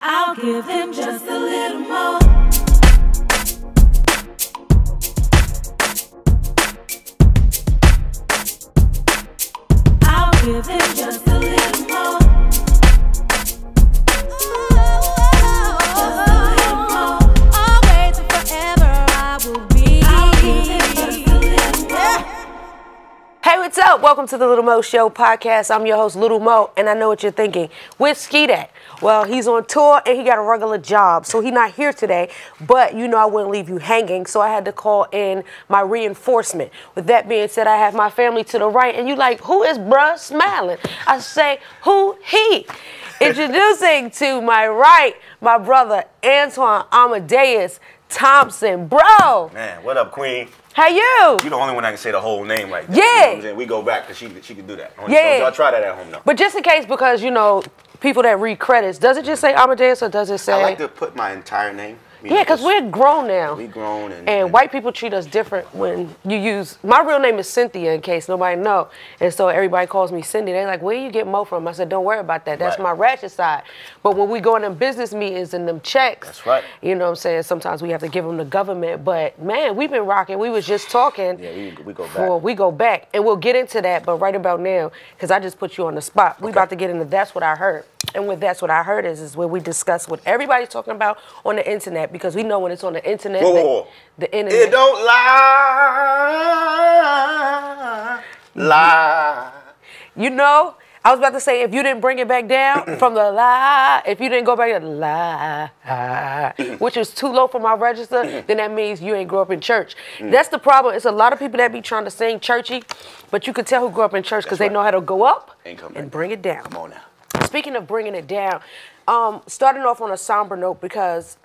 I'll give him just a little more. I'll give him just a little more. Just a little more. Always and forever I will be. I'll give him just a little more. Hey, what's up? Welcome to the Lil Mo Show Podcast. I'm your host, Lil Mo, and I know what you're thinking. Where's Skeet at? Well, he's on tour and he got a regular job, so he's not here today, but you know I wouldn't leave you hanging, so I had to call in my reinforcement. With that being said, I have my family to the right, and you like, who is bruh smiling? I say, who he? Introducing to my right, my brother, Antoine Amadeus Thompson. Bro! Man, what up, Queen? How you? You the only one that can say the whole name like that. Yeah. You know what I'm saying? We go back because she can do that. Yeah. Y'all try that at home, though. But just in case, because, you know, people that read credits, does it just say Amadeus or does it say? I like to put my entire name. Yeah, because we're grown now. We grown. And white people treat us different when you use, my real name is Cynthia in case nobody know. And so everybody calls me Cindy. They're like, where you get Mo from? I said, don't worry about that. That's Right. my ratchet side. But when we go in them business meetings and them checks, That's right. You know what I'm saying? Sometimes we have to give them the government. But man, we've been rocking. We was just talking. Yeah, we go back. We go back. And we'll get into that, but right about now, because I just put you on the spot, we about to get into That's What I Heard. And what That's What I Heard is where we discuss what everybody's talking about on the internet, because we know when it's on the internet, Whoa. the internet. It don't lie. You know, I was about to say, if you didn't bring it back down from the lie, if you didn't go back to the lie, which is too low for my register, then that means you ain't grew up in church. That's the problem. It's a lot of people that be trying to sing churchy, but you can tell who grew up in church because they know how to go up and bring it down. Come on now. Speaking of bringing it down, starting off on a somber note, because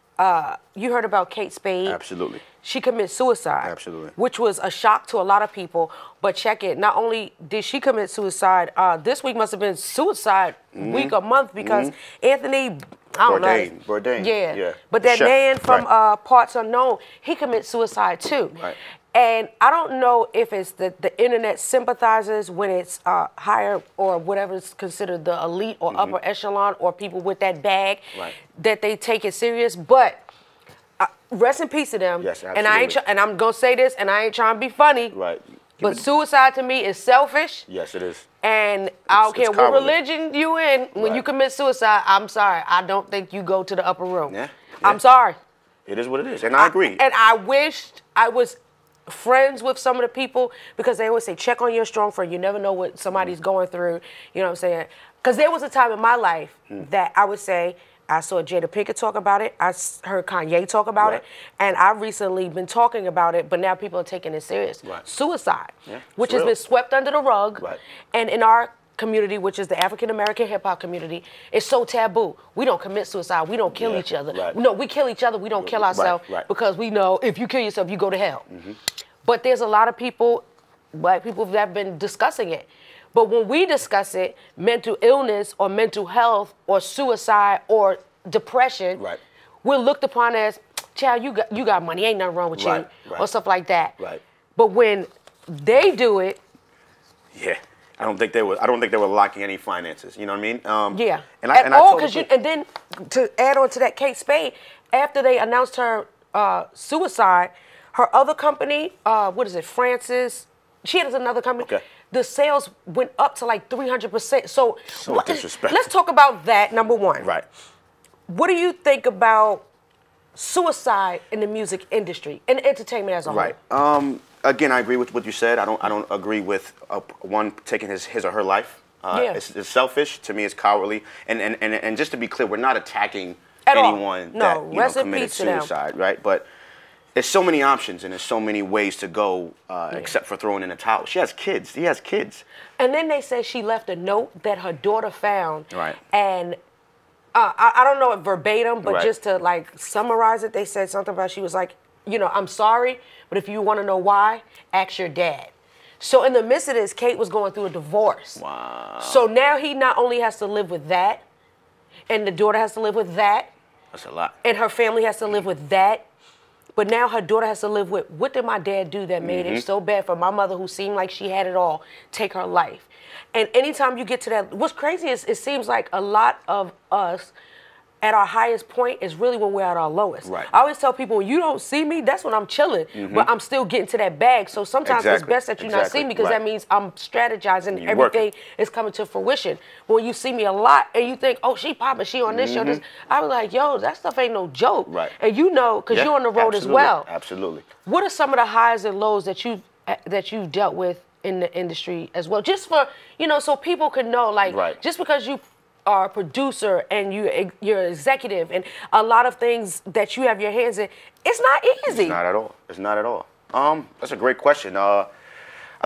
you heard about Kate Spade. Absolutely. She committed suicide. Absolutely. Which was a shock to a lot of people. But check it, not only did she commit suicide, this week must have been suicide week or month, because Anthony, I don't know. Bourdain. Yeah. But that chef. man from Parts Unknown, he committed suicide too. Right. And I don't know if it's the internet sympathizes when it's higher or whatever is considered the elite or upper echelon, or people with that bag, that they take it serious. But rest in peace to them. Yes, and I'm gonna say this, and I ain't trying to be funny. Right. But suicide to me is selfish. Yes, it is. And I don't care what cowardly. religion you in. When you commit suicide, I'm sorry. I don't think you go to the upper room. Yeah. I'm sorry. It is what it is, and I agree. And I wished I was friends with some of the people, because they always say, check on your strong friend. You never know what somebody's going through. You know what I'm saying? Because there was a time in my life that I would say, I saw Jada Pinkett talk about it. I heard Kanye talk about it. And I've recently been talking about it, but now people are taking it serious. Suicide, which has been swept under the rug. And in our community, which is the African-American hip-hop community, it's so taboo. We don't commit suicide. We don't kill each other. No, we kill each other. We don't kill ourselves because we know if you kill yourself, you go to hell. But there's a lot of people, black people, that have been discussing it. But when we discuss it, mental illness or mental health or suicide or depression, we're looked upon as, child, you got money, ain't nothing wrong with you, or stuff like that. But when they do it, I don't think they were locking any finances. You know what I mean? And then to add on to that, Kate Spade, after they announced her suicide, her other company, what is it, Francis? She has another company. The sales went up to like 300%. So disrespectful. Let's talk about that, number one. What do you think about suicide in the music industry and entertainment as a whole? Again, I agree with what you said. I don't agree with one taking his or her life. It's selfish. To me, it's cowardly. And just to be clear, we're not attacking anyone that committed suicide, right? But there's so many options and there's so many ways to go, except for throwing in a towel. She has kids. He has kids. And then they say she left a note that her daughter found. And I don't know it verbatim, but just to like summarize it, they said something about, she was like, you know, I'm sorry, but if you want to know why, ask your dad. So in the midst of this, Kate was going through a divorce. So now he not only has to live with that, and the daughter has to live with that. That's a lot. And her family has to live with that. But now her daughter has to live with, what did my dad do that made it so bad for my mother, who seemed like she had it all, take her life? And anytime you get to that, what's crazy is it seems like a lot of us at our highest point is really when we're at our lowest. Right. I always tell people, when you don't see me, that's when I'm chilling, but I'm still getting to that bag. So sometimes it's best that you not see me, because that means I'm strategizing, everything is coming to fruition. But when you see me a lot and you think, oh, she popping, she on this show, this, I was like, yo, that stuff ain't no joke. Right. And you know, because you're on the road as well. Absolutely. What are some of the highs and lows that you've dealt with in the industry as well? Just for, so people can know, like, just because you are a producer and you're executive and a lot of things that you have your hands in, it's not easy. It's not at all. It's not at all. That's a great question. I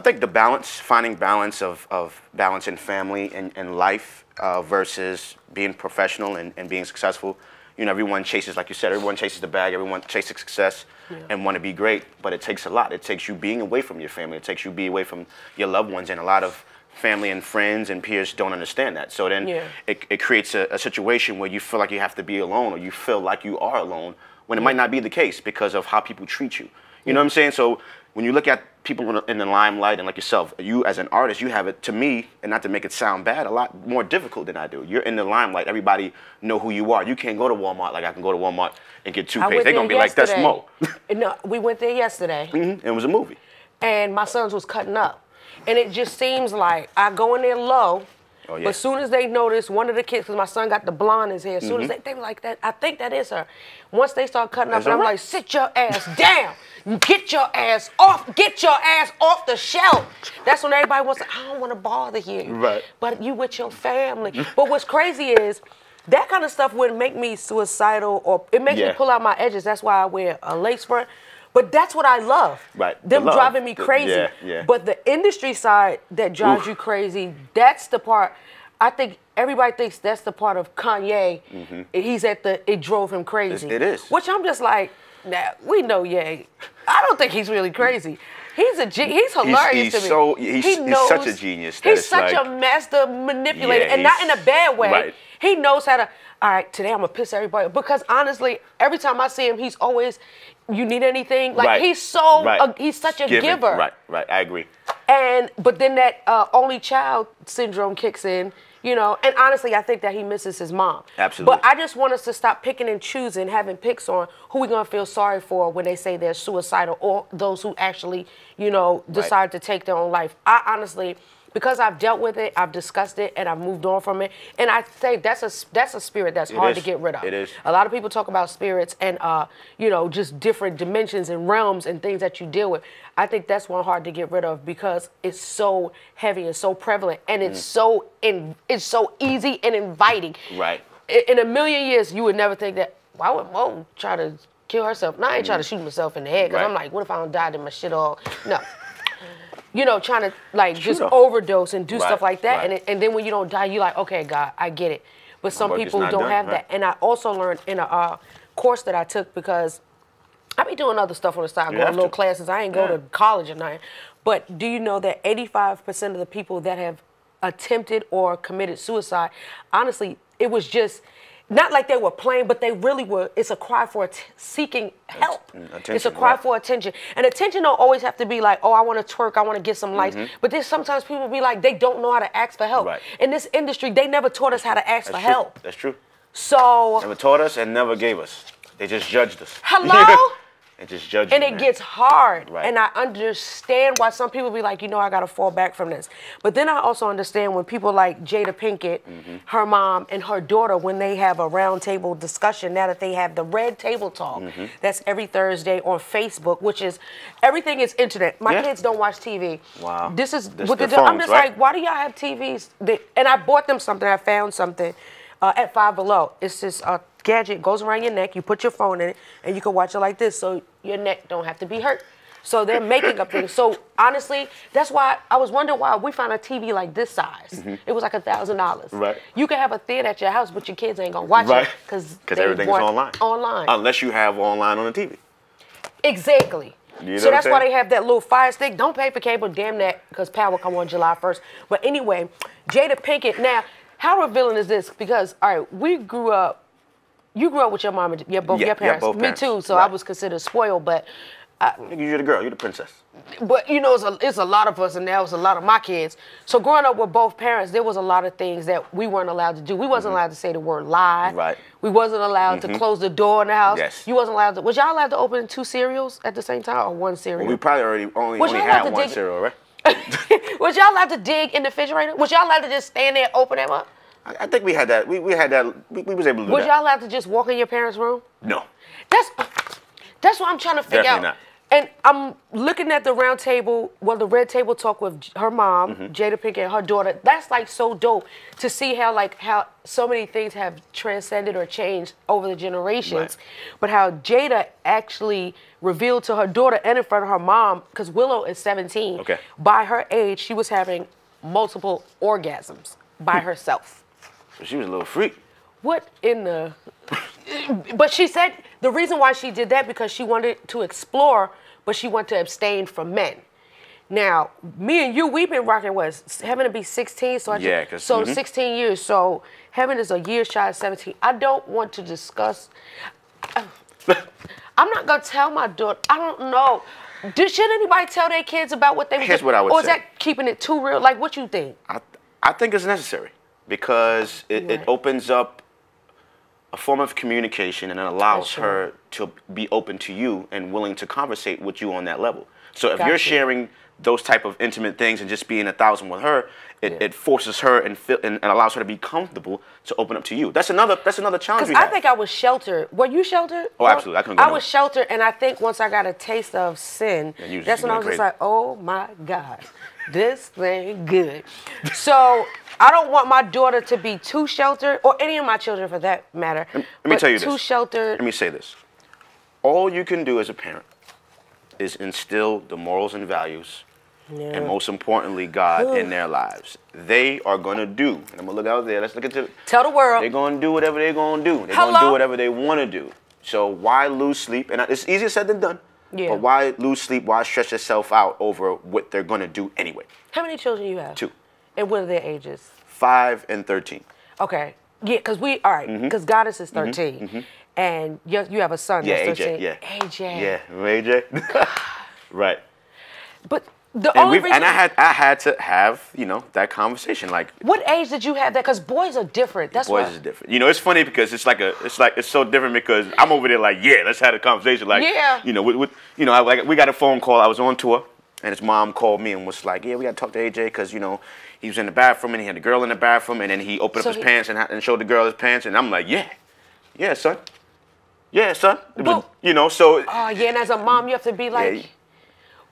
think the balance, finding balance of balance in family and life versus being professional and being successful. Everyone chases, like you said, everyone chases the bag, everyone chases success and want to be great, but it takes a lot. It takes you being away from your family. It takes you being away from your loved ones, and a lot of family and friends and peers don't understand that. So then it creates a situation where you feel like you have to be alone, or you feel like you are alone, when it might not be the case because of how people treat you. You know what I'm saying? So when you look at people in the limelight, and like yourself, you as an artist, you have it, to me, and not to make it sound bad, a lot more difficult than I do. You're in the limelight. Everybody know who you are. You can't go to Walmart like I can go to Walmart and get toothpaste. They're going to be like, that's Mo. No, we went there yesterday. It was a movie. And my sons was cutting up. And it just seems like I go in there low, but as soon as they notice one of the kids, because my son got the blonde in his hair, as soon as they were like, that, I think that is her. Once they start cutting up, and I'm like, sit your ass down. Get your ass off the shelf. That's when everybody wants to, I don't want to bother you. Right. But you with your family. But what's crazy is, that kind of stuff wouldn't make me suicidal, or it makes me pull out my edges. That's why I wear a lace front. But that's what I love. Right. Them driving me crazy. But the industry side that drives you crazy, that's the part. I think everybody thinks that's the part of Kanye. He's at it drove him crazy. It is. Which I'm just like, nah, we know Ye. I don't think he's really crazy. He's hilarious to me. He's such a genius. He's such a master manipulator, and not in a bad way. Right. He knows how to, all right, today I'm going to piss everybody off. Because honestly, every time I see him, he's always, you need anything? Like, he's such a giver. Right, I agree. But then that only child syndrome kicks in, and honestly, I think that he misses his mom. Absolutely. But I just want us to stop picking and choosing, having picks on who we're going to feel sorry for when they say they're suicidal, or those who actually, decide to take their own life. I honestly, because I've dealt with it, I've discussed it, and I've moved on from it. And I say that's a spirit that's hard to get rid of. It is. A lot of people talk about spirits and, just different dimensions and realms and things that you deal with. I think that's one hard to get rid of, because it's so heavy and so prevalent, and it's so easy and inviting. Right. In a million years, you would never think that, why would Mo try to kill herself? No, I ain't trying to shoot myself in the head, because I'm like, what if I don't die, then my shit all... No. Trying to just overdose and do stuff like that. And then when you don't die, you're like, okay, God, I get it. But some people don't have that. And I also learned in a course that I took, because I be doing other stuff on the side, going to little classes. I ain't go to college or nothing. But do you know that 85% of the people that have attempted or committed suicide, honestly, it was just... Not like they were playing, but they really were. It's a cry for seeking help. It's a cry for attention. And attention don't always have to be like, oh, I want to twerk, I want to get some likes. But there's sometimes people be like, they don't know how to ask for help. In this industry, they never taught us how to ask for help. That's true. So... Never taught us and never gave us. They just judged us. Hello? They just judged and you, it gets hard. Right. And I understand why some people be like, I got to fall back from this. But then I also understand when people like Jada Pinkett, her mom, and her daughter, when they have a round table discussion, now that they have the Red Table Talk, that's every Thursday on Facebook, which is, everything is internet. My kids don't watch TV. Wow. This is what what they're doing. I'm just like, why do y'all have TVs? And I bought them something. I found something at Five Below. It's this gadget, goes around your neck, you put your phone in it, and you can watch it like this, so your neck don't have to be hurt. So they're making up things. So honestly, that's why I was wondering why we found a TV like this size. It was like $1,000. Right. You can have a theater at your house, but your kids ain't gonna watch it because everything's online. Online. Unless you have online on the TV. Exactly. You know so that's what I'm why saying? they have that little Fire Stick. Don't pay for cable, damn that, because power come on July 1st. But anyway, Jada Pinkett. Now, how revealing is this? Because all right, we grew up. You grew up with your mom and both your parents. both Me parents. too. So I was considered spoiled, but You're the girl. You're the princess. But you know, it's a lot of us, and now it's a lot of my kids. So growing up with both parents, there was a lot of things that we weren't allowed to do. We wasn't allowed to say the word lie. Right. We wasn't allowed to close the door in the house. Yes. You wasn't allowed to. Was y'all allowed to open 2 cereals at the same time or 1 cereal? Well, we probably only had 1 cereal, right? Was y'all allowed to dig in the refrigerator? Was y'all allowed to just stand there and open them up? I think we had that. We had that. We was able to do that. Was y'all allowed to just walk in your parents' room? No. That's what I'm trying to figure Definitely out. not. And I'm looking at the round table, the red table talk with her mom, Jada Pinkett, and her daughter. That's like so dope to see how so many things have transcended or changed over the generations. Right. But how Jada actually revealed to her daughter and in front of her mom, because Willow is 17. Okay. By her age, she was having multiple orgasms by herself. So she was a little freak. What in the... But she said the reason why she did that because she wanted to explore, but she wanted to abstain from men. Now, me and you, we've been rocking Heaven to be 16, so 16 years. So Heaven is a year shy of 17. I don't want to discuss. I'm not gonna tell my daughter. I don't know. Should anybody tell their kids about what they? Here's what I would say. Or is that keeping it too real? Like, what you think? I think it's necessary because it opens up a form of communication and it allows her to be open to you and willing to conversate with you on that level. So if you're sharing those type of intimate things and just being 1,000 with her, it forces her and allows her to be comfortable to open up to you. That's another challenge. Because I think I was sheltered. Were you sheltered? Oh, absolutely. I couldn't go I was sheltered, and I think once I got a taste of sin, that's when I was just like, oh my God, this thing good. So I don't want my daughter to be too sheltered, or any of my children for that matter. Let me tell you this. Too sheltered. Let me say this. All you can do as a parent is instill the morals and values, and most importantly, God in their lives. They are going to do, and I'm going to look out there, let's look into Tell the world. They're going to do whatever they're going to do. They're going to do whatever they want to do. So why lose sleep? And it's easier said than done. Yeah. But why lose sleep? Why stress yourself out over what they're going to do anyway? How many children you have? 2. And what are their ages? 5 and 13. Okay. Yeah, because because Goddess is 13. And you have a son that's 13. AJ, AJ. Yeah, AJ. Right. But the only reason... And I had to have, that conversation. Like, what age did you have that? Because boys are different. That's boys is different. It's funny because it's so different because I'm over there like, yeah, let's have a conversation. Like, we got a phone call. I was on tour, and his mom called me and was like, yeah, we got to talk to AJ because, he was in the bathroom and he had the girl in the bathroom, and then he opened up his pants and showed the girl his pants, and I'm like, yeah, son. Yeah, son. But, so. Oh, yeah, and as a mom, you have to be like... Yeah.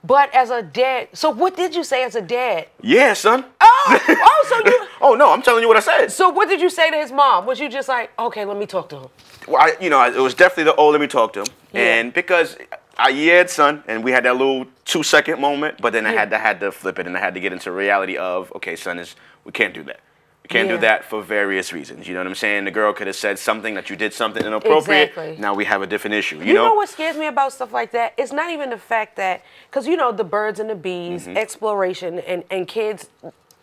But as a dad, so what did you say as a dad? Yeah, son. So you... Oh, no, I'm telling you what I said. So what did you say to his mom? Was you just like, okay, let me talk to him? Well, it was definitely let me talk to him. Yeah. And because son, and we had that little 2-second moment, but then I had to flip it, and I had to get into reality of, okay, son, we can't do that. We can't do that for various reasons. You know what I'm saying? The girl could have said something that you did something inappropriate. Exactly. Now we have a different issue. You know what scares me about stuff like that? It's not even the fact that, because the birds and the bees, exploration, and kids,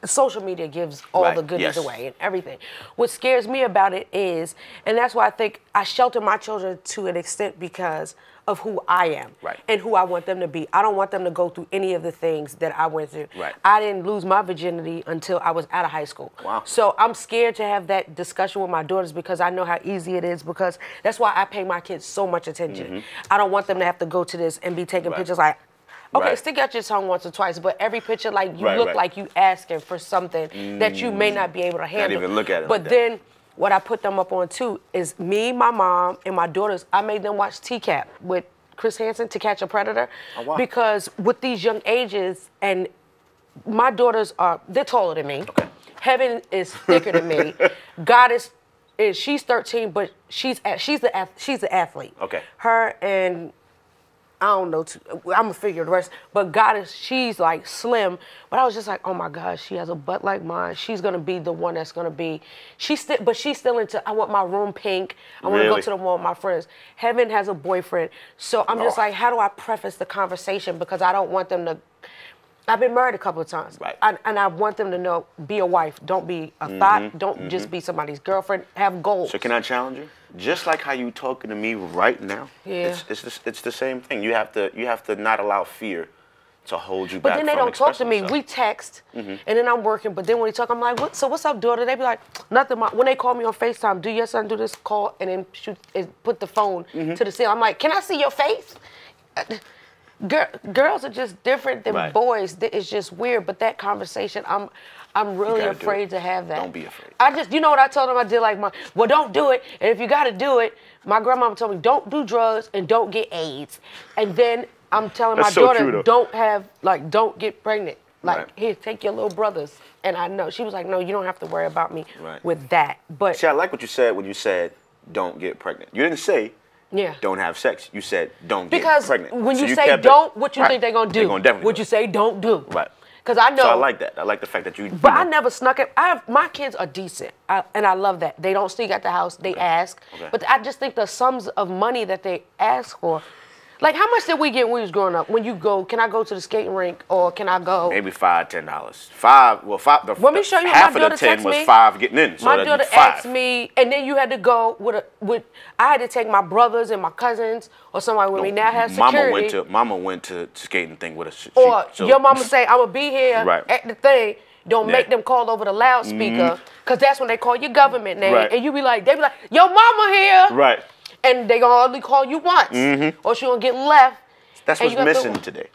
social media gives all the goodies away and everything. What scares me about it is, and that's why I think I shelter my children to an extent because of who I am and who I want them to be. I don't want them to go through any of the things that I went through. Right. I didn't lose my virginity until I was out of high school. Wow. So I'm scared to have that discussion with my daughters because I know how easy it is, because that's why I pay my kids so much attention. I don't want them to have to go to this and be taking pictures like, okay, stick out your tongue once or twice, but every picture, like, you look like you asking for something that you may not be able to handle. Not even look at it. But then what I put them up on too is me, my mom, and my daughters. I made them watch TCAP with Chris Hansen, To Catch a Predator. Oh, wow. Because with these young ages, and my daughters they're taller than me. Okay. Heaven is thicker than me. Goddess she's 13, but she's the athlete. Okay. Her and I don't know, I'm gonna figure the rest, but Goddess, she's like slim, but I was just like, oh my God, she has a butt like mine. She's gonna be the one that's gonna be, she's still into, I want my room pink. I wanna go to the mall with my friends. Heaven has a boyfriend. So I'm just like, how do I preface the conversation? Because I don't want them to, I've been married a couple of times. Right. And I want them to know, be a wife. Don't be a thought. Don't just be somebody's girlfriend. Have goals. So can I challenge you? just like how you talking to me right now. Yeah. It's the same thing. You have to not allow fear to hold you back. But then they from don't talk to me. yourself. We text, and then I'm working. But then when we talk, I'm like, so what's up, daughter? They be like, nothing. When they call me on FaceTime, do your son do this call, and then put the phone to the ceiling. I'm like, can I see your face? Girls are just different than boys. It's just weird. But that conversation, I'm really afraid to have that. Don't be afraid. You know what I told them? I did well, don't do it. And if you got to do it, my grandmama told me, don't do drugs and don't get AIDS. And then I'm telling my daughter, don't get pregnant. Here, take your little brothers. And I know, she was like, no, you don't have to worry about me with that. But see, I like what you said when you said, don't get pregnant. You didn't say, don't have sex. You said, don't get pregnant. Because when you say don't, what you think they're going to do? They're gonna definitely what you say don't do. Right. Because I know. So I like that. I like the fact that you. But I never snuck it. My kids are decent, and I love that. They don't sneak at the house. They ask. Okay. But I just think the sums of money that they ask for. Like, how much did we get when we was growing up? When you go, can I go to the skating rink, or can I go? Maybe $5, $10. $5. Let me show you. Half my of the 10 was me, $5 getting in. So my daughter asked me, and then you had to go with. I had to take my brothers and my cousins or somebody with me. Now has security. Mama went to skating thing with us. Or your mama say, I'm gonna be here at the thing. Don't make them call over the loudspeaker, because that's when they call your government name, and you be like, they be like, your mama here. Right. And they gonna only call you once, or she gonna get left. That's what's missing today.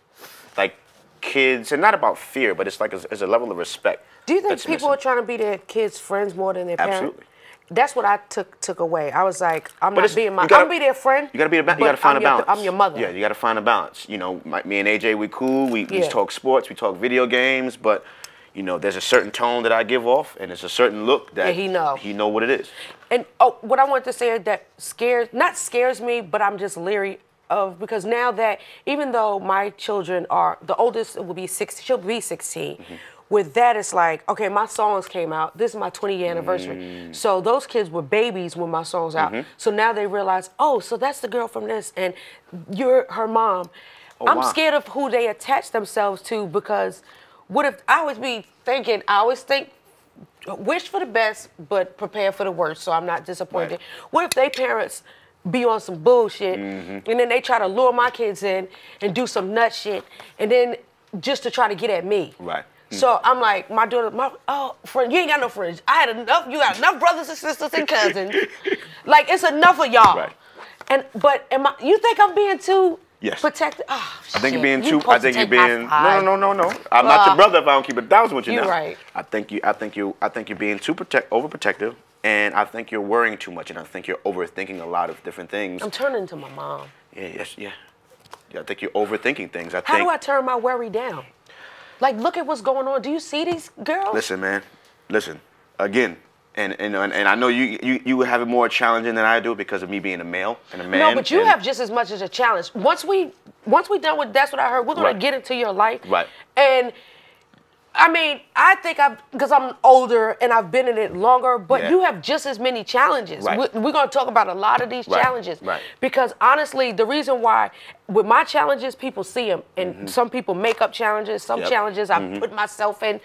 Like kids, and not about fear, but it's like it's a level of respect. Do you think people are trying to be their kids' friends more than their parents? Absolutely. That's what I took away. I was like, I'm not being I'm gonna be their friend. You gotta find a balance. I'm your mother. Yeah, you gotta find a balance. You know, me and AJ, we cool. We talk sports, we talk video games, but. You know, there's a certain tone that I give off, and there's a certain look that he know what it is. And what I wanted to say that not scares me, but I'm just leery of, because now that even though my children are, the oldest will be 16, she'll be 16. With that, it's like, okay, my songs came out. This is my 20-year anniversary. So those kids were babies when my songs out. So now they realize, oh, so that's the girl from this, and you're her mom. I'm scared of who they attach themselves to, because what if I always think, wish for the best, but prepare for the worst, so I'm not disappointed. What if they parents be on some bullshit, and then they try to lure my kids in and do some nut shit, and then just to try to get at me? Right. So I'm like, my daughter, friend, you ain't got no friends. I had enough. You got enough brothers and sisters and cousins. Like, it's enough of y'all. Right. But you think I'm being too? Yes. Protected. Oh, I think you're being too. I think you're being. No. I'm not your brother if I don't keep 1,000 with you now. You're right. I think you're being too overprotective, and I think you're worrying too much, and I think you're overthinking a lot of different things. I'm turning into my mom. Yeah. I think you're overthinking things. How do I turn my worry down? Like, look at what's going on. Do you see these girls? Listen, man. Listen. Again. And I know you have it more challenging than I do because of me being a male and a man. No, but you have just as much as a challenge. Once we done with That's What I Heard, we're gonna get into your life. Right. And I mean, I think because I'm older and I've been in it longer, but you have just as many challenges. Right. We're going to talk about a lot of these challenges. Right. Because honestly, the reason why with my challenges, people see them. And some people make up challenges. Some challenges I put myself in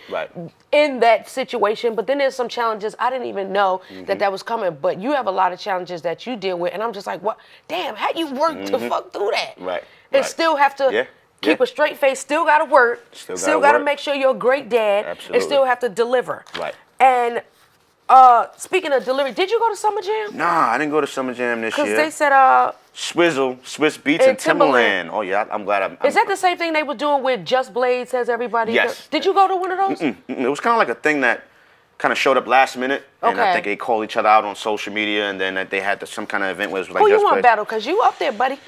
that situation. But then there's some challenges I didn't even know that was coming. But you have a lot of challenges that you deal with. And I'm just like, what? Damn, how you work to fuck through that? Right. And still have to... Keep a straight face, still got to work, still got to make sure you're a great dad, and still have to deliver. Right. And speaking of delivery, did you go to Summer Jam? Nah, I didn't go to Summer Jam this year. Because they said Swizzle, Swiss Beats, and Timberland. Oh, yeah, I'm glad Is that the same thing they were doing with Just Blaze, Says Everybody? Yes. Did you go to one of those? It was kind of like a thing that kind of showed up last minute. And I think they called each other out on social media, and then they had some kind of event where it was like Who Just you want Blaze. battle? Because you up there, buddy.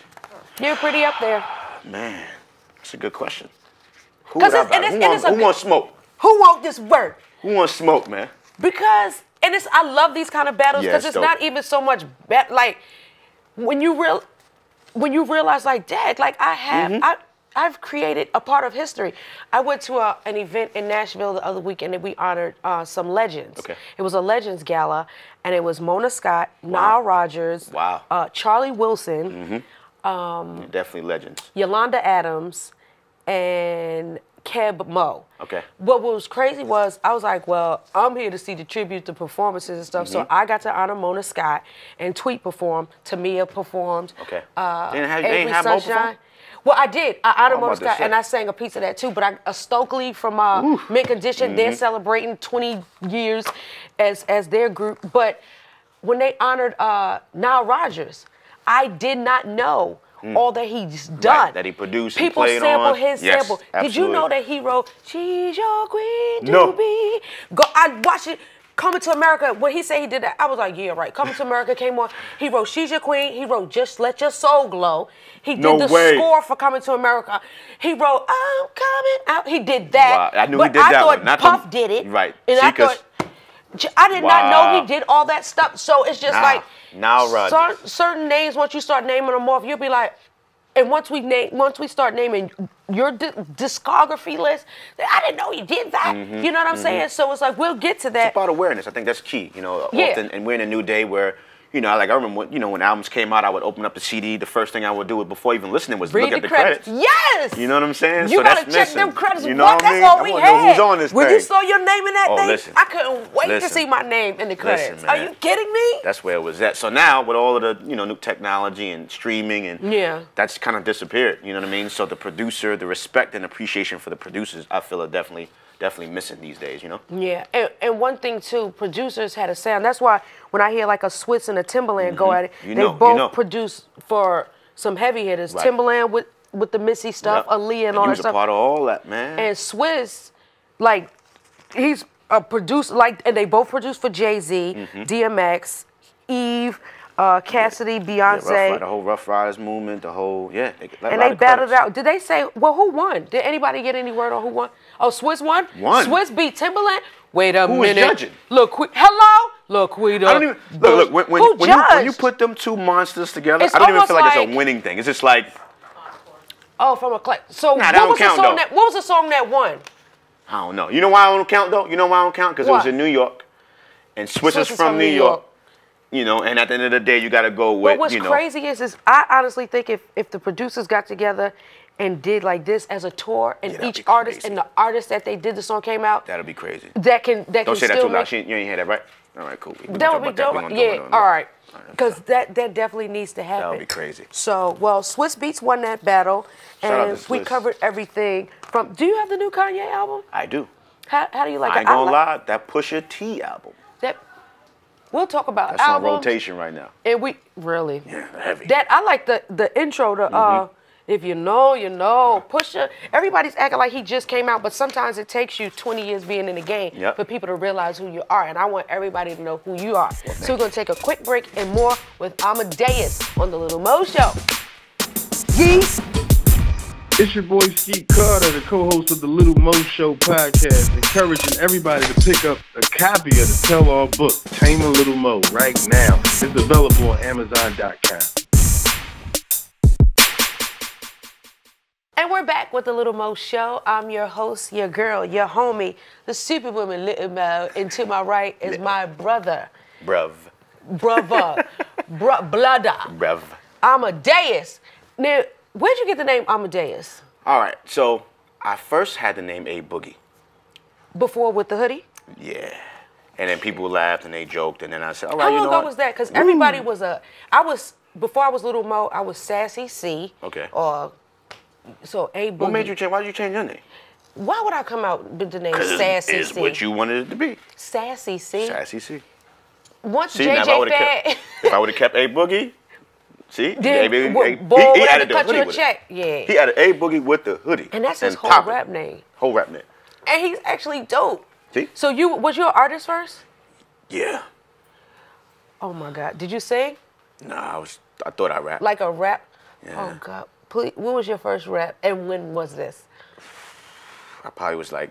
You're pretty up there. Man. That's a good question. Who wants smoke? Who want this work? Who wants smoke, man? Because, I love these kind of battles because it's not even so much like when you realize like, dad, like I've created a part of history. I went to an event in Nashville the other weekend and we honored some legends. Okay. It was a Legends Gala, and it was Mona Scott, Nile Rodgers, Charlie Wilson. Definitely legends. Yolanda Adams and Keb Mo. Okay. What was crazy was I was like, well, I'm here to see the tribute to performances and stuff. So I got to honor Mona Scott and Tweet performed. Tamia performed. Okay. Avery they didn't have Mo perform? Sunshine. Well, I did. I honored Mona about to Scott say. and I sang a piece of that too. But Stokely from Mint Condition, they're celebrating 20 years as their group. But when they honored Nile Rodgers, I did not know all that he's done. Right, that he produced People and played sample on. his Yes, sample. absolutely. Did you know that he wrote "She's Your Queen to No. Be"? I watched it. Coming to America, when he said he did that, I was like, yeah, right. Coming to America came on. He wrote "She's Your Queen." He wrote "Just Let Your Soul Glow." He did the score for Coming to America. He wrote "I'm Coming Out." He did that. Wow, I knew but he did that I thought one. Not Puff the, did it. Right. And See, I thought I did not know he did all that stuff. So it's just like Nile Rodgers. certain names. Once you start naming them off, you'll be like, and once we start naming your discography list, I didn't know he did that. You know what I'm saying? So it's like we'll get to that. It's about awareness. I think that's key. You know, Yeah. often, and we're in a new day where, you know, like I remember when albums came out, I would open up the CD. The first thing I would do before even listening was Read look at the credits. Yes. You know what I'm saying? You so gotta that's check missing. them credits. You know what? what I mean? That's all I we wanna know had. who's on this when thing. you saw your name in that Oh, thing, listen. I couldn't wait to Listen. see my name in the credits. Listen, Are man. you kidding me? That's where it was at. So now with all of the new technology and streaming and that's kind of disappeared. You know what I mean? So the producer, the respect and appreciation for the producers, I feel are definitely missing these days. You know? Yeah, and one thing too, producers had a sound. That's why when I hear like a Swiss and a Timbaland go at it, they both produce for some heavy hitters. Right. Timbaland with the Missy stuff, Aaliyah and all that He was stuff. a part of all that, man. And Swiss, like, he's a producer, like, and they both produce for Jay-Z, DMX, Eve, Cassidy, Beyonce. The whole Rough Riders movement, the whole, and they battled out. Did they say, well, who won? Did anybody get any word on who won? Oh, Swiss won? Swiss beat Timbaland? Wait a minute. Who was judging? Hello? Laquita. I don't even, look, when you put them two monsters together, I don't even feel like it's a winning thing. It's just like. Oh, from a class. So that don't count, though. what was the song that won? I don't know. You know why I don't count, though? You know why I don't count? Because it was in New York. And Swiss is from New York. You know, and at the end of the day, you got to go with, But what's crazy is I honestly think if the producers got together and did like this as a tour, and each artist and the artist that they did the song came out. That'll be crazy. That can Don't say that still too loud. You ain't hear that, right? All right, cool. That would be dope. Yeah, all right. Because that definitely needs to happen. That would be crazy. So, well, Swiss Beats won that battle, and we Swiss. covered everything from. Do you have the new Kanye album? I do. How do you like it? I ain't gonna lie, that Pusha T album. We'll talk about that's albums. on rotation right now. And we really. Yeah, heavy. That I like the intro to if you know, you know. Pusha. Everybody's acting like he just came out, but sometimes it takes you 20 years being in the game for people to realize who you are. And I want everybody to know who you are. So we're gonna take a quick break and more with Amadeus on the Lil Mo Show. Yeet. It's your boy Skeet Carter, the co-host of the Lil Mo Show Podcast, encouraging everybody to pick up a copy of the tell-all book, Tame a Little Mo, right now. It's available on Amazon.com. And we're back with the Lil Mo Show. I'm your host, your girl, your homie, the superwoman Lil Mo, and to my right is my brother. Brother. Amadeus. Now, where'd you get the name Amadeus? All right, so I first had the name A Boogie. Before with the hoodie? Yeah. And then people laughed and they joked, and then I said, all right, How long ago was that? Because everybody was before I was Lil Mo, I was Sassy C. Okay. So A Boogie. What made you change? Why did you change your name? Why would I come out with the name Sassy it's C? What you wanted it to be. Sassy C. Sassy C. Once JJ Fad. If I would have kept A Boogie, see? Then, he added the cut hoodie you a with check. it. Yeah. He added A Boogie with the hoodie. And that's his whole rap name. Whole rap name. And he's actually dope. See? So was you an artist first? Yeah. Oh my God. Did you sing? Nah, I thought I rapped. Like a rap? Yeah. Oh God. Please, when was your first rap and when was this? I probably was like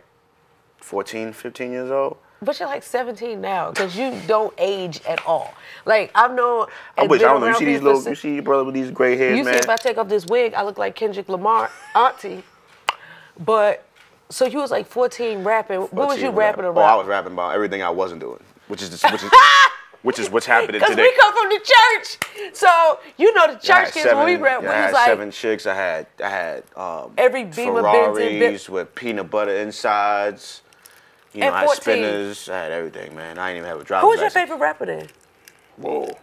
14, 15 years old. But you're like 17 now, because you don't age at all. Like, I've known. I wish, I don't know. You see these little, you see your brother with these gray hairs, man? You see, if I take off this wig, I look like Kendrick Lamar, auntie. But, so you was like 14 rapping. 14 what was you rapping around? Oh, I was rapping about everything I wasn't doing, which is which is what's happening today. Because we come from the church, so you know the church kids when we rap. I had 7 chicks. I had every Beamer Ferraris with peanut butter insides. You know, I had 14. spinners. I had everything, man. I didn't even have a driver's Who was your license. favorite rapper then? Whoa.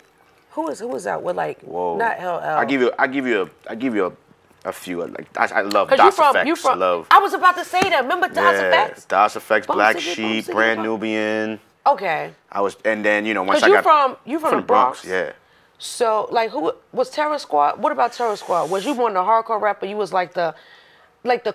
Who was out with like? Whoa. Not LL. I give you a few. Like I love Cause DOS Effects. I was about to say that. Remember DOS Effects? DOS Effects, Black Bumsy, Sheep, Bumsy, Brand Bumsy. Nubian. Okay. And then once Cause I got you from the Bronx? Yeah. So like, who was Terror Squad? What about Terror Squad? Was you more the hardcore rapper? You was like the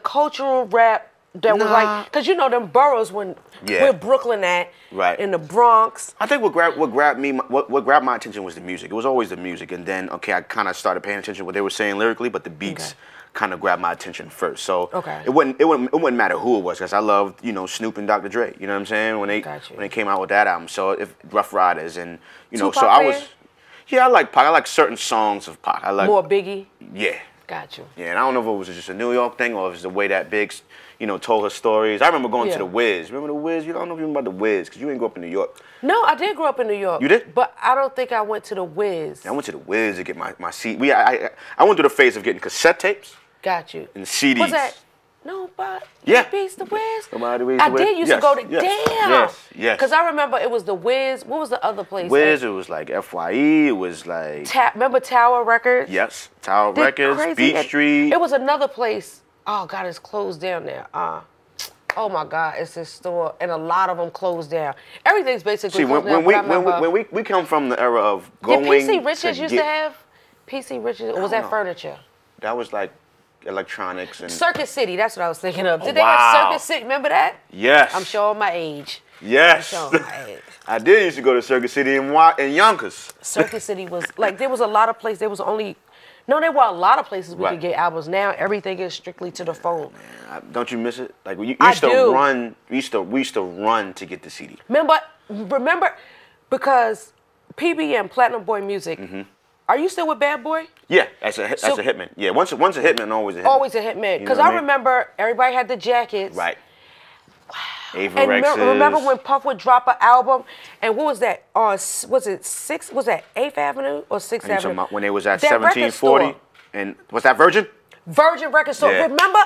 cultural rap that was like, cause them boroughs where Brooklyn at, right, in the Bronx. I think what grabbed my attention was the music. It was always the music, and then I kind of started paying attention to what they were saying lyrically, but the beats kind of grabbed my attention first. So it wouldn't matter who it was, because I loved Snoop and Dr. Dre. You know what I'm saying, when they came out with that album. So if Rough Riders and Tupac so I was. Yeah, I like Pac. I like certain songs of Pac. I like more Biggie. Yeah. Got you. Yeah, and I don't know if it was just a New York thing or if it's the way that Big, told her stories. I remember going to the Wiz. Remember the Wiz? You don't know if you remember about the Wiz because you didn't grow up in New York. No, I did grow up in New York. You did? But I don't think I went to the Wiz. I went to the Wiz to get my CD. I went through the phase of getting cassette tapes. Got you. And CDs. Was that? Nobody beats the Wiz. Nobody beats the Wiz. I did used to go to. Damn. Yes. Because I remember it was the Wiz. What was the other place? Wiz. It was like FYE. It was like. Remember Tower Records? Yes. Tower Records. Beat Street. It was another place. Oh God, it's closed down there. Oh my God, it's this store, and a lot of them closed down. Everything's basically closed down. When we come from the era of going. Did PC Richards used to have PC Richards? Or was that furniture? That was like electronics and Circuit City. That's what I was thinking of. Did they have Circuit City? Remember that? Yes. I'm showing my age. Yes. I'm showing my age. I did used to go to Circuit City in Yonkers. Circuit City was like there was a lot of places. There were a lot of places we could get albums. Now everything is strictly to the phone. Man, don't you miss it? Like we used to run. We used to run to get the CD. Remember, because PBM Platinum Boy Music. Mm-hmm. Are you still with Bad Boy? Yeah, as a hitman. Yeah, once a hitman, always a hitman. Always a hitman. Because I remember everybody had the jackets. Right. Wow. And remember when Puff would drop an album, and what was that? Was it 8th Avenue or 6th Avenue? When they was at 1740, and was that Virgin? Virgin Record Store. Yeah. Remember?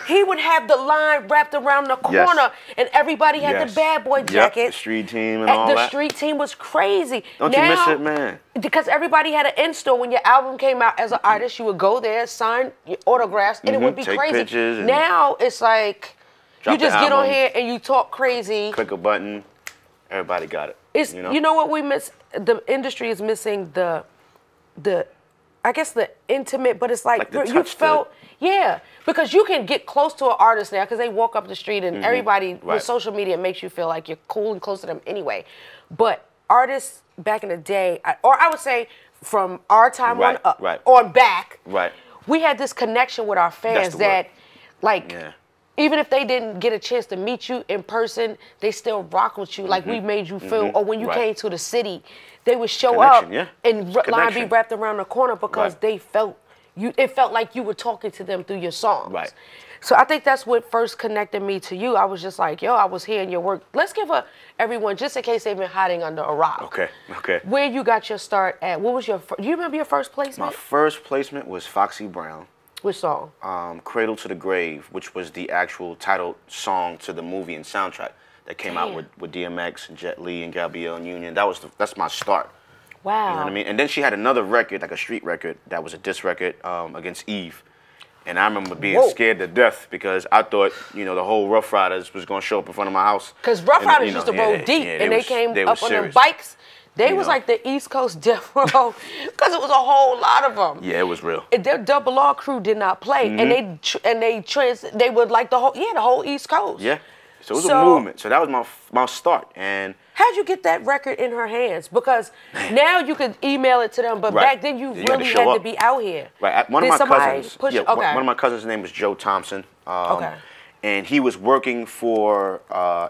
He would have the line wrapped around the corner, and everybody had the Bad Boy jacket. The street team and all that. The street team was crazy. Don't you miss it, man? Because everybody had an in-store. When your album came out as an artist, you would go there, sign your autographs, and it would be take crazy. Pictures now it's like you just get on here and you talk crazy. Click a button, everybody got it. You know what we miss? The industry is missing the I guess the intimate, but it's like you felt. Yeah, because you can get close to an artist now because they walk up the street and everybody with social media makes you feel like you're cool and close to them anyway. But artists back in the day, or I would say from our time on up, on back, we had this connection with our fans that, like, even if they didn't get a chance to meet you in person, they still rock with you like we made you feel. Or when you came to the city, they would show up and line be wrapped around the corner because they felt. It felt like you were talking to them through your songs. Right. So I think that's what first connected me to you. I was just like, I was hearing your work. Let's give everyone, just in case they've been hiding under a rock. Okay. Where you got your start at? What was do you remember your first placement? My first placement was Foxy Brown. Which song? Cradle to the Grave, which was the actual title song to the movie and soundtrack that came out with DMX and Jet Li and Gabrielle Union. That's my start. Wow. You know what I mean? And then she had another record, like a street record, that was a diss record against Eve. And I remember being scared to death because I thought, the whole Rough Riders was going to show up in front of my house. Because Rough Riders used to roll deep, and they came up on their bikes. They was like the East Coast Death Row because it was a whole lot of them. Yeah, it was real. Their Double R crew did not play, and they were like the whole East Coast. Yeah. So it was a movement. So that was my start. And how'd you get that record in her hands? Because now you could email it to them, but back then you really had to be out here. Right. One of my cousins' name was Joe Thompson. And he was working for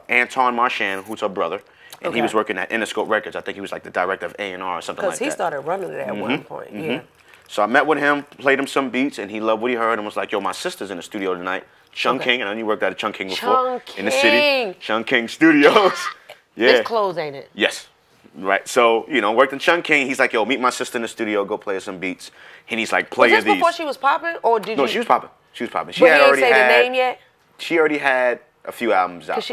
Anton Marchand, who's her brother. And he was working at Interscope Records. I think he was like the director of A&R or something like that. Because he started running it at one point, yeah. So I met with him, played him some beats, and he loved what he heard and was like, yo, my sister's in the studio tonight. Chung King, and I know you worked at a Chung King before. In the city. Chung King Studios. Yeah. It's closed, ain't it? Yes. Right. So, you know, worked in Chun King. He's like, yo, meet my sister in the studio, go play some beats. And he's like, play these. Was this before she was popping, or did you? No, she was popping. She was popping. But he didn't say the name yet? She already had a few albums out.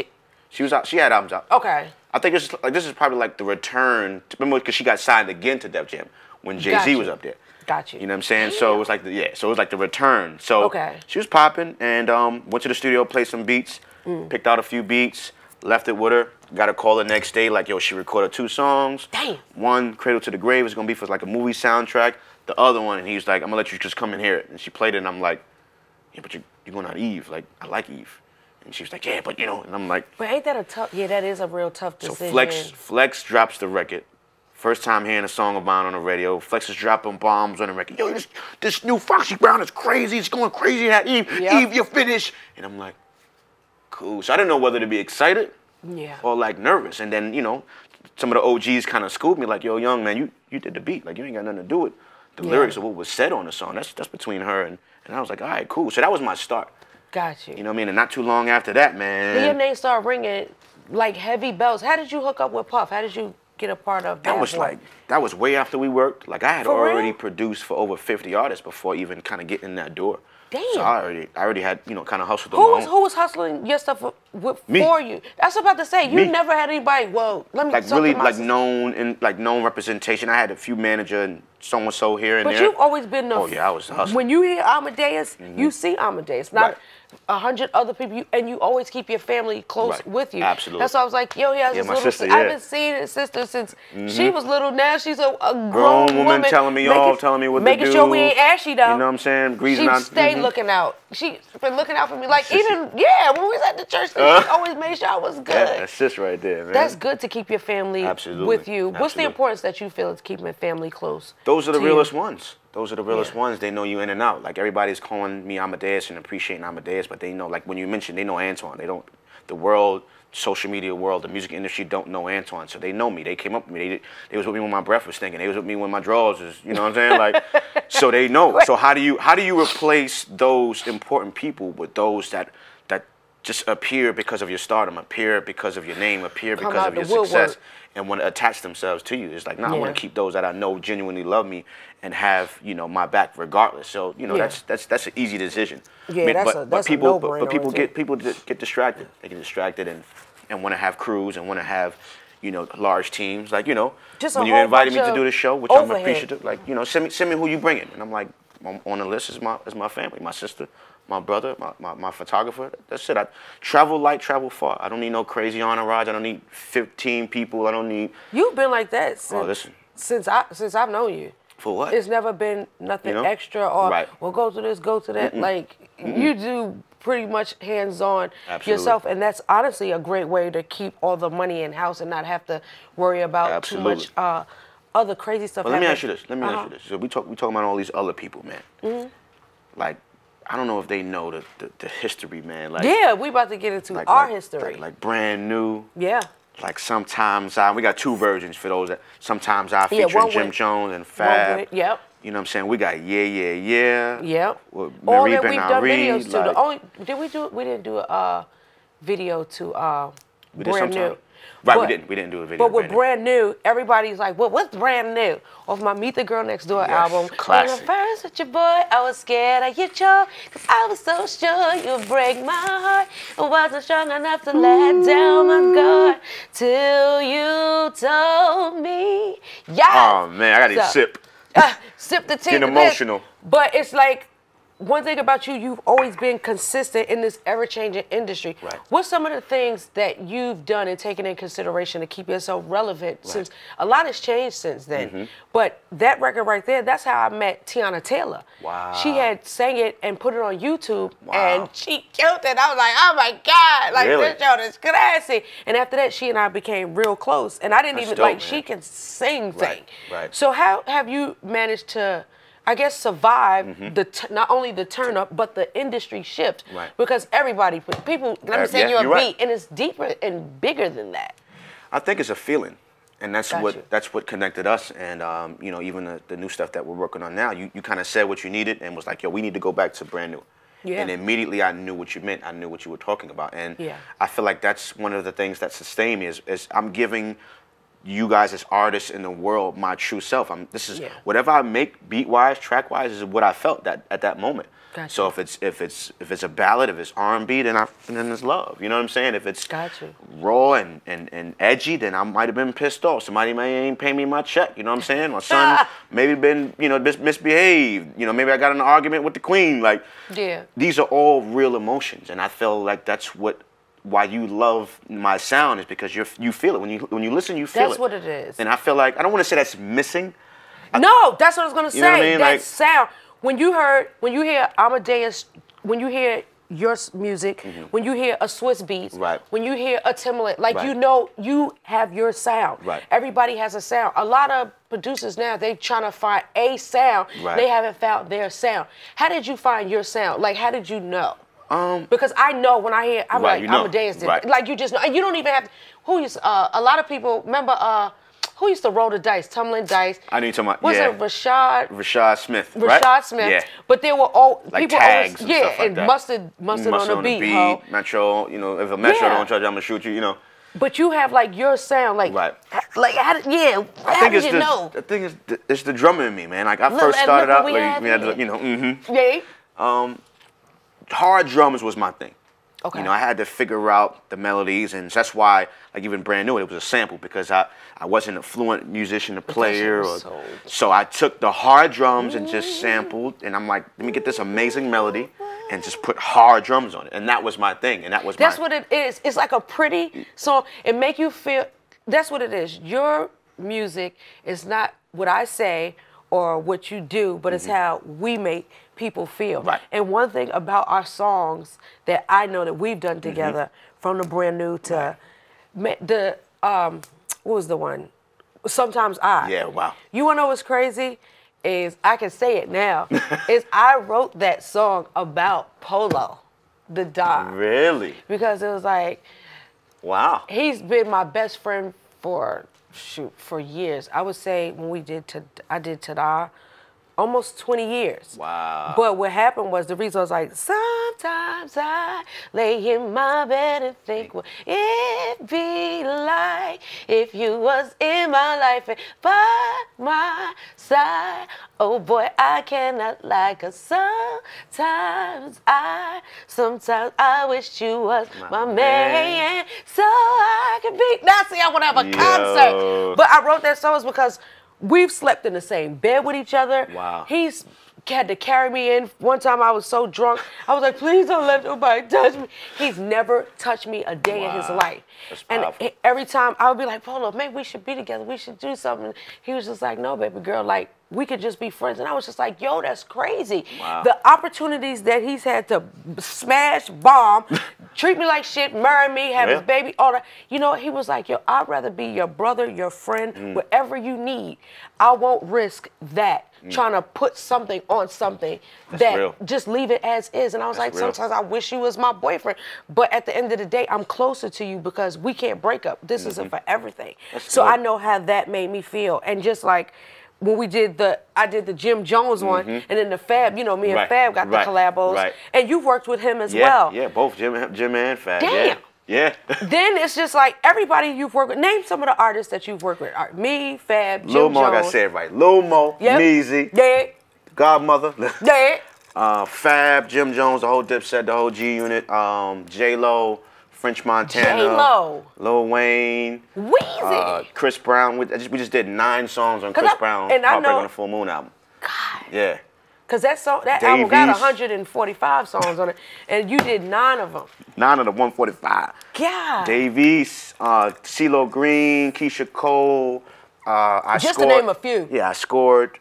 She was out. She had albums out. Okay. I think this is probably like the return. Remember, because she got signed again to Def Jam when Jay-Z was up there. Got you. You know what I'm saying? So it was like so it was like the return. So she was popping and went to the studio, played some beats, picked out a few beats, left it with her. Got a call the next day, like, yo, she recorded 2 songs. Damn. One, Cradle to the Grave, is gonna be for like a movie soundtrack. The other one, and he was like, I'm gonna let you just come and hear it. And she played it, and I'm like, yeah, but you're going out Eve. Like, I like Eve. And she was like, yeah, but you know, and I'm like, but ain't that a tough? Yeah, that is a real tough decision. So Flex drops the record. First time hearing a song of mine on the radio. Flex is dropping bombs on the record. Yo, this new Foxy Brown is crazy. It's going crazy at Eve. Yep. Eve, you're finished. And I'm like, cool. So I didn't know whether to be excited or like nervous. And then, you know, some of the OGs kind of schooled me like, yo, young man, you did the beat. Like, you ain't got nothing to do with the lyrics of what was said on the song. That's between her and I was like, all right, cool. So that was my start. Got you. You know what I mean? And not too long after that, man. Then your name started ringing like heavy bells. How did you hook up with Puff? How did you get a part of that? That was way after we worked. Like, I had already produced for over 50 artists before even kind of getting in that door. Damn. So I already had, you know, kind of hustled. Who was hustling your stuff for you? That's what I'm about to say. You never had anybody. Well, let me like really like known representation. I had a few manager and so and so here and there. But you've always been the. Oh yeah, I was hustling. When you hear Amadeus, you see Amadeus, not 100 other people, and you always keep your family close with you. Absolutely. That's why I was like, yo, he has this my little sister. I haven't seen his sister since she was little. Now she's a grown woman telling me what to do. Making sure we ain't ashy though. You know what I'm saying? She stayed looking out. She's been looking out for me. Like even when we was at the church, she always made sure I was good. Yeah, that's just right there, man. That's good to keep your family with you. What's the importance that you feel is keeping family close? Those are the realest ones. Those are the realest ones. They know you in and out. Like, everybody's calling me Amadeus and appreciating Amadeus, but they know, like, when you mentioned, they know Antoine. They don't, the world, social media world, the music industry don't know Antoine, so they know me. They came up with me. They was with me when my breath was stinking. They was with me when my drawers was, you know what I'm saying? Like, so they know. So how do you replace those important people with those that just appear because of your stardom, appear because of your name, appear because of your success, and want to attach themselves to you? It's like, nah, I want to keep those that I know genuinely love me and have, you know, my back regardless. So, you know, that's an easy decision. Yeah, I mean, that's a no-brainer. But people get distracted. They get distracted and want to have crews and want to have, you know, large teams. Like, you know, just when you invited me to do the show, which I'm appreciative, like, you know, send me who you bringing, and I'm like, on the list is my family, my sister, my brother, my photographer. That's it. I travel light, travel far. I don't need no crazy entourage. I don't need 15 people. I don't need. You've been like that since I've known you. For what? It's never been nothing extra or well, go to this, go to that. Like you do pretty much hands-on yourself, and that's honestly a great way to keep all the money in house and not have to worry about too much other crazy stuff. But let me ask you this. So we talking about all these other people, man. Like, I don't know if they know the history, man. Like, yeah, we about to get into our history. Like brand new. Yeah. Like sometimes we got 2 versions for those that sometimes I feature Jim Jones and Fab. Yep. You know what I'm saying? We got Yeah. Yep. All that we've done videos to. The only we didn't do a video to Brand New. Right, we didn't do a video. But with Brand New, everybody's like, well, what's Brand New? Off my Meet the Girl Next Door album. Classic. When I first with your boy, I was scared of you, Joe, because I was so sure you'd break my heart. I wasn't strong enough to let down my guard till you told me. Yeah. Oh, man, I got to sip. Sip the tea. Getting emotional. But it's like, one thing about you, you've always been consistent in this ever-changing industry. Right. What's some of the things that you've done and taken in consideration to keep yourself relevant? Since a lot has changed since then. But that record right there, that's how I met Tiana Taylor. Wow. She had sang it and put it on YouTube, and she killed it. I was like, oh my God, like this show is classy. And after that, she and I became real close. And I didn't even, like, she can sing. Right. So how have you managed to, I guess, survive not only the turn up, but the industry shift? Right. Because people, let me sing you a beat, and it's deeper and bigger than that. I think it's a feeling, and that's what connected us. And you know, even the new stuff that we're working on now, you kind of said what you needed and was like, yo, we need to go back to Brand New. Yeah. And immediately I knew what you meant. I knew what you were talking about. And I feel like that's one of the things that sustain me is I'm giving you guys as artists in the world my true self. Whatever I make beat wise, track wise is what I felt at that moment. Gotcha. So if it's a ballad, if it's R&B, then it's love. You know what I'm saying? If it's raw and edgy, then I might have been pissed off. Somebody may ain't pay me my check. You know what I'm saying? My son maybe been misbehaved. You know, maybe I got in an argument with the queen. Like, these are all real emotions, and I feel like that's why you love my sound, is because you feel it when you listen. You feel it. That's what it is. And I feel like I don't want to say that's missing. No, that's what I was gonna say. You know what I mean? That sound. When you hear Amadeus, when you hear your music, when you hear a Swiss Beats, when you hear a Timbaland, like you know you have your sound. Right. Everybody has a sound. A lot of producers now, they trying to find a sound. Right. They haven't found their sound. How did you find your sound? Like, how did you know? Because I know when I hear, I'm like, Amadeus did. Like, you just know. And you don't even have to, a lot of people, remember, who used to roll the dice? Tumbling dice. I need to talk about. Was it Rashad? Rashad Smith. Right? Rashad Smith. Yeah. But there were all like people tags always, and stuff like that. mustard on the beat. Ho. Metro. You know, if a Metro don't charge, I'm gonna shoot you. You know. But you have like your sound, like how did you know? The thing is, it's the drummer in me, man. Like I first started out, like we had to, you know, hard drums was my thing. Okay. You know, I had to figure out the melodies, and that's why, like even brand new, it was a sample, because I wasn't a fluent musician, a player, so I took the hard drums and just sampled, and I'm like, let me get this amazing melody, and just put hard drums on it, and that was my thing, and that's what it is. It's like a pretty song. It make you feel. That's what it is. Your music is not what I say or what you do, but it's how we make people feel. Right. And one thing about our songs that I know that we've done together, from the brand new to the what was the one? Sometimes I. Yeah, wow. You wanna know what's crazy? Is I can say it now. Is I wrote that song about Polo, the dog. Really? Because it was like, wow. He's been my best friend for years. I would say when I did Ta-Da, almost 20 years. Wow. But what happened was, the reason I was like, sometimes I lay in my bed and think what it'd be like if you was in my life and by my side. Oh boy, I cannot lie, 'cause sometimes I wish you was my man, so I could be. Now see, I want to have a concert. But I wrote that song because we've slept in the same bed with each other. Wow. He's had to carry me in. One time I was so drunk, I was like, please don't let nobody touch me. He's never touched me a day in his life. And every time I would be like, Polo, maybe we should be together. We should do something. He was just like, no, baby girl, like, we could just be friends. And I was just like, yo, that's crazy. Wow. The opportunities that he's had to smash, bomb, treat me like shit, marry me, have his baby, all that. You know, he was like, yo, I'd rather be your brother, your friend, whatever you need. I won't risk that. Trying to put something on something just leave it as is. And I was like, sometimes I wish you was my boyfriend. But at the end of the day, I'm closer to you because we can't break up. This isn't for everything. So I know how that made me feel. And just like when I did the Jim Jones one, and then the Fab, you know, me and Fab got the collabos. And you've worked with him as well. Yeah, both Jim and Fab. Damn. Yeah. Then it's just like everybody you've worked with. Name some of the artists that you've worked with. Me, Fab, Jim Lil Mo, Jones. I gotta say it right. Lil Mo, Meezy, Godmother, Fab, Jim Jones, the whole Dipset, the whole G Unit, J-Lo, French Montana, J-Lo, Lil Wayne, Weezy, Chris Brown. We just did 9 songs on Chris Brown, Heartbreak on the Full Moon album. God. Yeah. Because that album got 145 songs on it, and you did 9 of them. 9 of the 145. Yeah. Davies, CeeLo Green, Keisha Cole. Just to name a few. Yeah, I scored.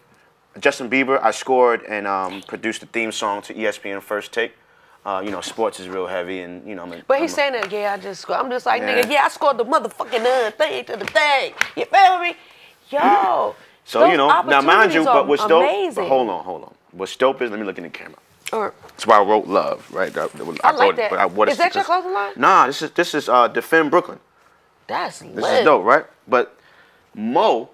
Justin Bieber, I scored and produced the theme song to ESPN First Take. You know, sports is real heavy, and you know. But he's saying that, I'm just like, nigga, I scored the motherfucking thing to the thing. You feel me? Yo. So you know, now mind you, but what's dope? But hold on. What's dope is, let me look in the camera. That's why I wrote Love, right? I like that. Is that your closing line? Nah, this is Defend Brooklyn. That's lit. This is dope, right? But Mo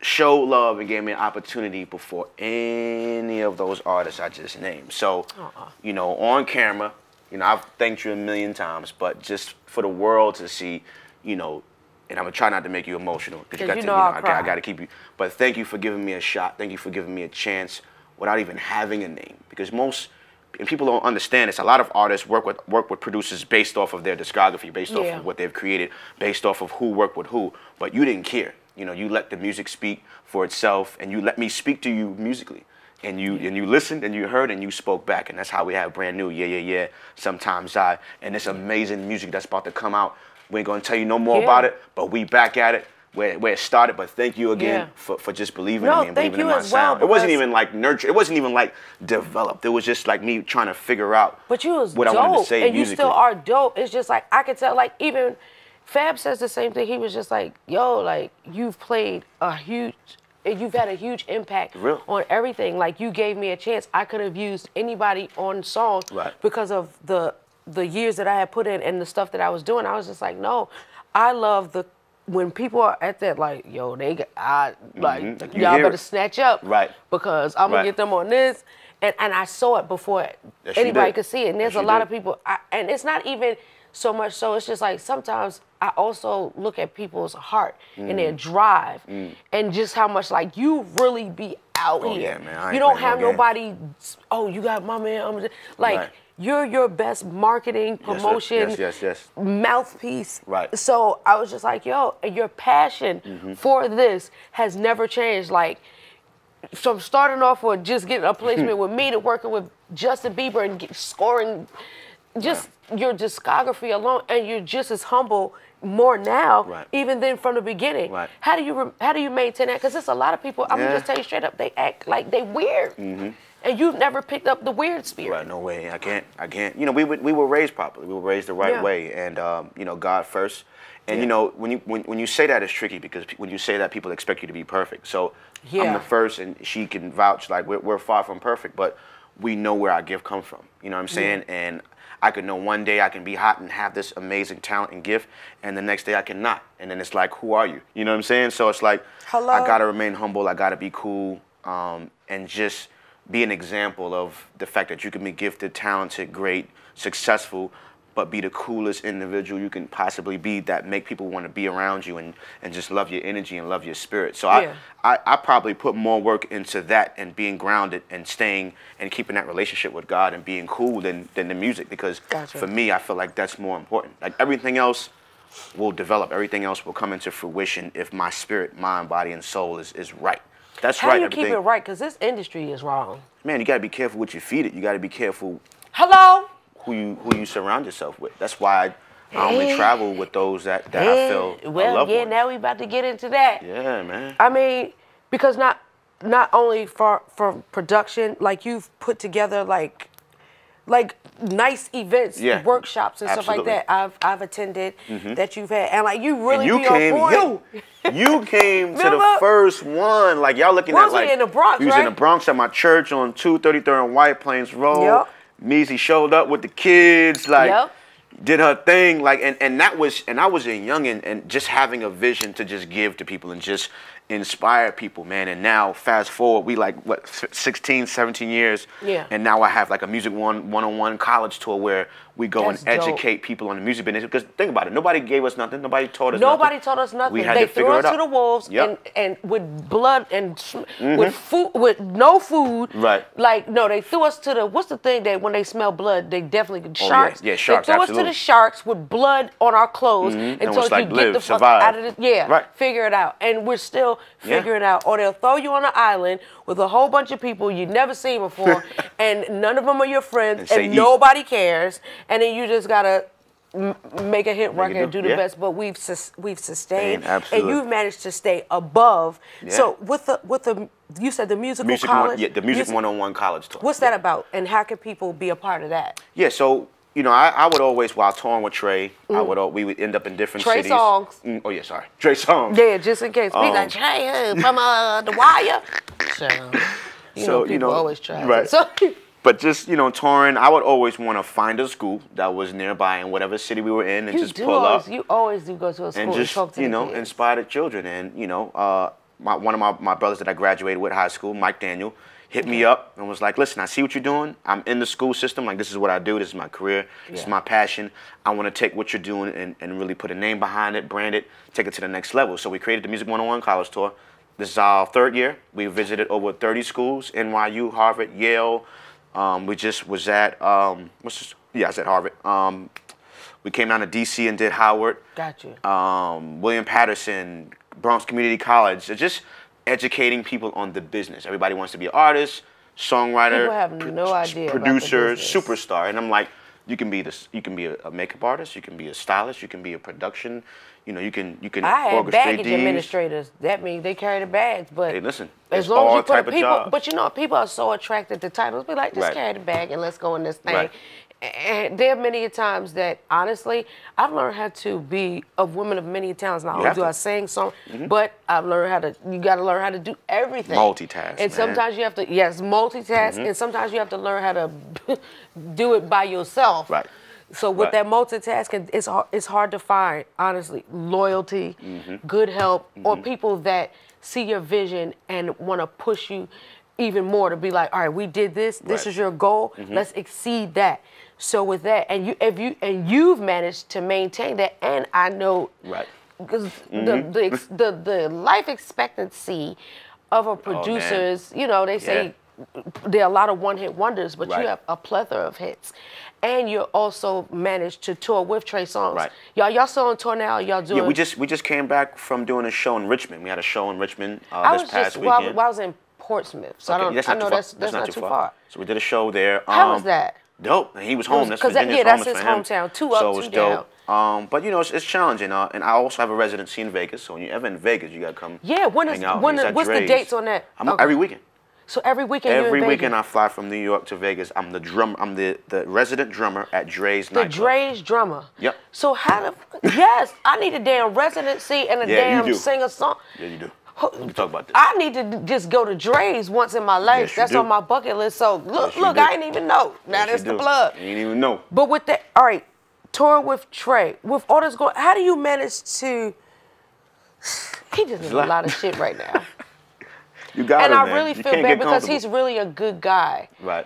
showed love and gave me an opportunity before any of those artists I just named. So, you know, on camera, you know, I've thanked you a million times, but just for the world to see, you know, and I'm gonna try not to make you emotional because you know I'll I cry. got to keep you. But thank you for giving me a shot. Thank you for giving me a chance without even having a name, because and people don't understand this. A lot of artists work with producers based off of their discography, based off of what they've created, based off of who worked with who. But you didn't care. You know, you let the music speak for itself, and you let me speak to you musically. And you listened, and you heard, and you spoke back. And that's how we have brand new, yeah, Sometimes I. And this amazing music that's about to come out. We ain't gonna tell you no more about it, but we back at it. Where it started, but thank you again for just believing in me and believing in my sound. It wasn't even like nurture. It wasn't even like developed. It was just like me trying to figure out what I wanted to say and musically. You still are dope. It's just like I could tell. Like even Fab says the same thing. He was just like, "Yo, like you've had a huge impact on everything. Like you gave me a chance. I could have used anybody on songs because of the years that I had put in and the stuff that I was doing. I was just like, no, I love when people are at that, like, yo, y'all better snatch up, because I'm gonna get them on this, and I saw it before anybody could see it. And there's a lot of people, and it's not even so much so. It's just like sometimes I also look at people's heart and their drive, and just how much like you really be out here. Yeah, man, you don't have nobody. Oh, you got my man. You're your best marketing, promotion, mouthpiece. Right. So I was just like, yo, your passion for this has never changed. Like, from starting off with just getting a placement with me to working with Justin Bieber and scoring just your discography alone, and you're just as humble more now, even than from the beginning. How do you maintain that? Because there's a lot of people, I'm gonna just tell you straight up, they act like they weird. And you've never picked up the weird spirit. Right, no way. I can't. You know, we were raised properly. We were raised the right way, and you know, God first. And you know, when you say that, it's tricky because when you say that, people expect you to be perfect. So I'm the first, and she can vouch like we're far from perfect, but we know where our gift comes from. You know what I'm saying? And I could know one day I can be hot and have this amazing talent and gift, and the next day I cannot. And then it's like, who are you? You know what I'm saying? So it's like, I gotta remain humble. I gotta be cool, and just be an example of the fact that you can be gifted, talented, great, successful, but be the coolest individual you can possibly be that make people want to be around you and just love your energy and love your spirit. So I probably put more work into that and being grounded and staying and keeping that relationship with God and being cool than the music, because for me, I feel like that's more important. Like everything else will develop. Everything else will come into fruition if my spirit, mind, body, and soul is right. That's How do you keep it right? Because this industry is wrong. Man, you got to be careful what you feed it. You got to be careful who you surround yourself with. That's why I only travel with those that I feel love with. Now we about to get into that. Yeah, man. I mean, because not only for production, like you've put together like nice events, workshops and stuff like that. I've attended that you've had, and like you really be on point. You came to the first one. Like y'all looking at like in the Bronx, we was in the Bronx at my church on 233rd and White Plains Road. Yep. Measy showed up with the kids, like did her thing, like and I was a youngin' and just having a vision to just give to people and just inspire people, man. And now fast forward, we like what 16, 17 years, and now I have like a music one-on-one college tour where we go and educate people on the music business. Because think about it, nobody gave us nothing, nobody taught us nothing. We had they to figure threw it us out. to the wolves, and with blood and with food, with no food. Like no, they threw us to the what's the thing that when they smell blood, they definitely get sharks. Yeah, sharks. They threw us to the sharks with blood on our clothes until like, you get the fuck out of it. Figure it out, and we're still figuring it out. Or they'll throw you on an island with a whole bunch of people you've never seen before, and none of them are your friends, and nobody cares. And then you just gotta make a hit record and do the best. But we've sustained, and you've managed to stay above. So with the you said the musical college, the music one-on-one college tour. What's that about, and how can people be a part of that? Yeah, so you know, I would always, while touring with Trey, we would end up in different cities. Trey Songz. Oh yeah, sorry, Trey Songz. Yeah, just in case. Be like Trey from The Wire. So people always try. Right. So. But just, you know, touring, I would always want to find a school that was nearby in whatever city we were in and just pull up. You always do go to a school and just, talk to you know, inspire the children. And, you know, one of my brothers that I graduated with high school, Mike Daniel, hit me up and was like, listen, I see what you're doing. I'm in the school system. Like, this is what I do. This is my career. This is my passion. I want to take what you're doing and really put a name behind it, brand it, take it to the next level. So we created the Music 101 College Tour. This is our 3rd year. We visited over 30 schools, NYU, Harvard, Yale. We just was at, I was at Harvard. We came down to D.C. and did Howard. Got you. William Patterson, Bronx Community College. Just educating people on the business. Everybody wants to be an artist, songwriter, producer, superstar. And I'm like, you can be this. You can be a makeup artist. You can be a stylist. You can be a production. You know, you can I had orchestrate baggage these. administrators. That means they carry the bags. But hey, listen, as long as you put people, but you know, people are so attracted to titles. Be like, just carry the bag and let's go in this thing. Right. And there are many times that, honestly, I've learned how to be a woman of many talents. Not only do I sing song, but I've learned how to, you got to learn how to do everything. Multitask, and sometimes you have to, multitask, and sometimes you have to learn how to do it by yourself. Right. So with that multitasking, it's hard to find, honestly, loyalty, good help, or people that see your vision and want to push you even more to be like, all right, we did this. This is your goal. Let's exceed that. So with that, and you've managed to maintain that, and I know, because the life expectancy of a producer is, you know, they say there are a lot of one-hit wonders, but you have a plethora of hits, and you also managed to tour with Trey Songz. Y'all still on tour now? Y'all doing? Yeah, we just came back from doing a show in Richmond. We had a show in Richmond this past weekend. I was in Portsmouth, so I know that's not too far. So we did a show there. How was that? Dope. And he was home. That's his hometown. Two up, two down. But you know, it's challenging. And I also have a residency in Vegas. So when you're ever in Vegas, you gotta come. Yeah. What's the dates on that? Every weekend. So every weekend. Every weekend I fly from New York to Vegas. I'm the drummer. I'm the resident drummer at Dre's nightclub. The Dre's drummer. Yep. So yes, I need a damn residency and a damn singer song. Yeah, you do. We can talk about this. I need to just go to Dre's once in my life. Yes, that's on my bucket list. So look, I didn't even know. Now that's the plug. You didn't even know. But with that, all right, tour with Trey, with all this going, how do you manage to? He just does a lot of shit right now. You got it, man. And I really feel bad because he's really a good guy. Right.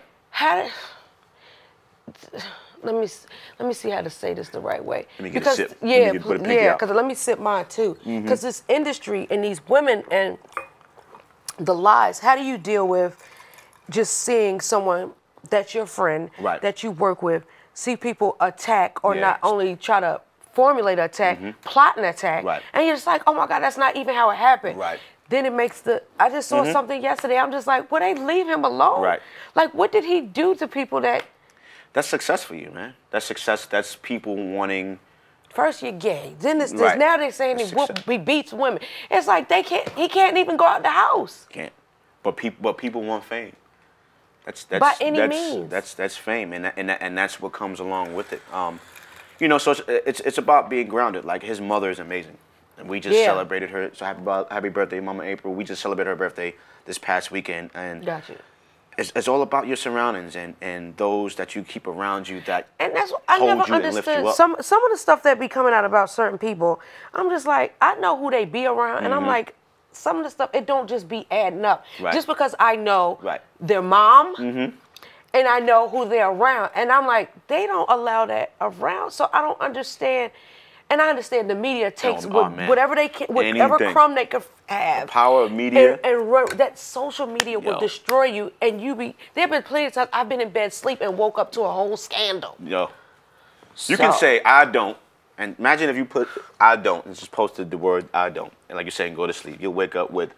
Let me see how to say this the right way. Let me get a sip. Because let me sip mine too. Because this industry and these women and the lies, how do you deal with just seeing someone that's your friend, that you work with, see people attack or not only try to formulate an attack, plot an attack, and you're just like, oh my God, that's not even how it happened. Right. Then it makes I just saw something yesterday. I'm just like, well, they leave him alone. Right. Like, what did he do to people that? That's success for you, man. That's success. That's people wanting. First you're gay, then this. Now they're saying he beats women. It's like he can't even go out the house. Can't. But people want fame. That's by any means. That's fame, and that's what comes along with it. You know, so it's about being grounded. Like his mother is amazing, and we just celebrated her. So happy birthday, Mama April. We just celebrated her birthday this past weekend, and gotcha. It's all about your surroundings and those that you keep around you that and that's what I never understood. Some of the stuff that be coming out about certain people, I'm just like, I know who they be around, and I'm like, some of the stuff, it don't just be adding up. Just because I know their mom and I know who they're around, and I'm like, they don't allow that around, so I don't understand. And I understand the media takes whatever they can, whatever crumb they could have. The power of media. And that social media will destroy you. And there have been plenty of times I've been in bed, sleep, and woke up to a whole scandal. You can say, I don't. And imagine if you put, I don't, and just posted the word, I don't. And like you're saying, go to sleep. You'll wake up with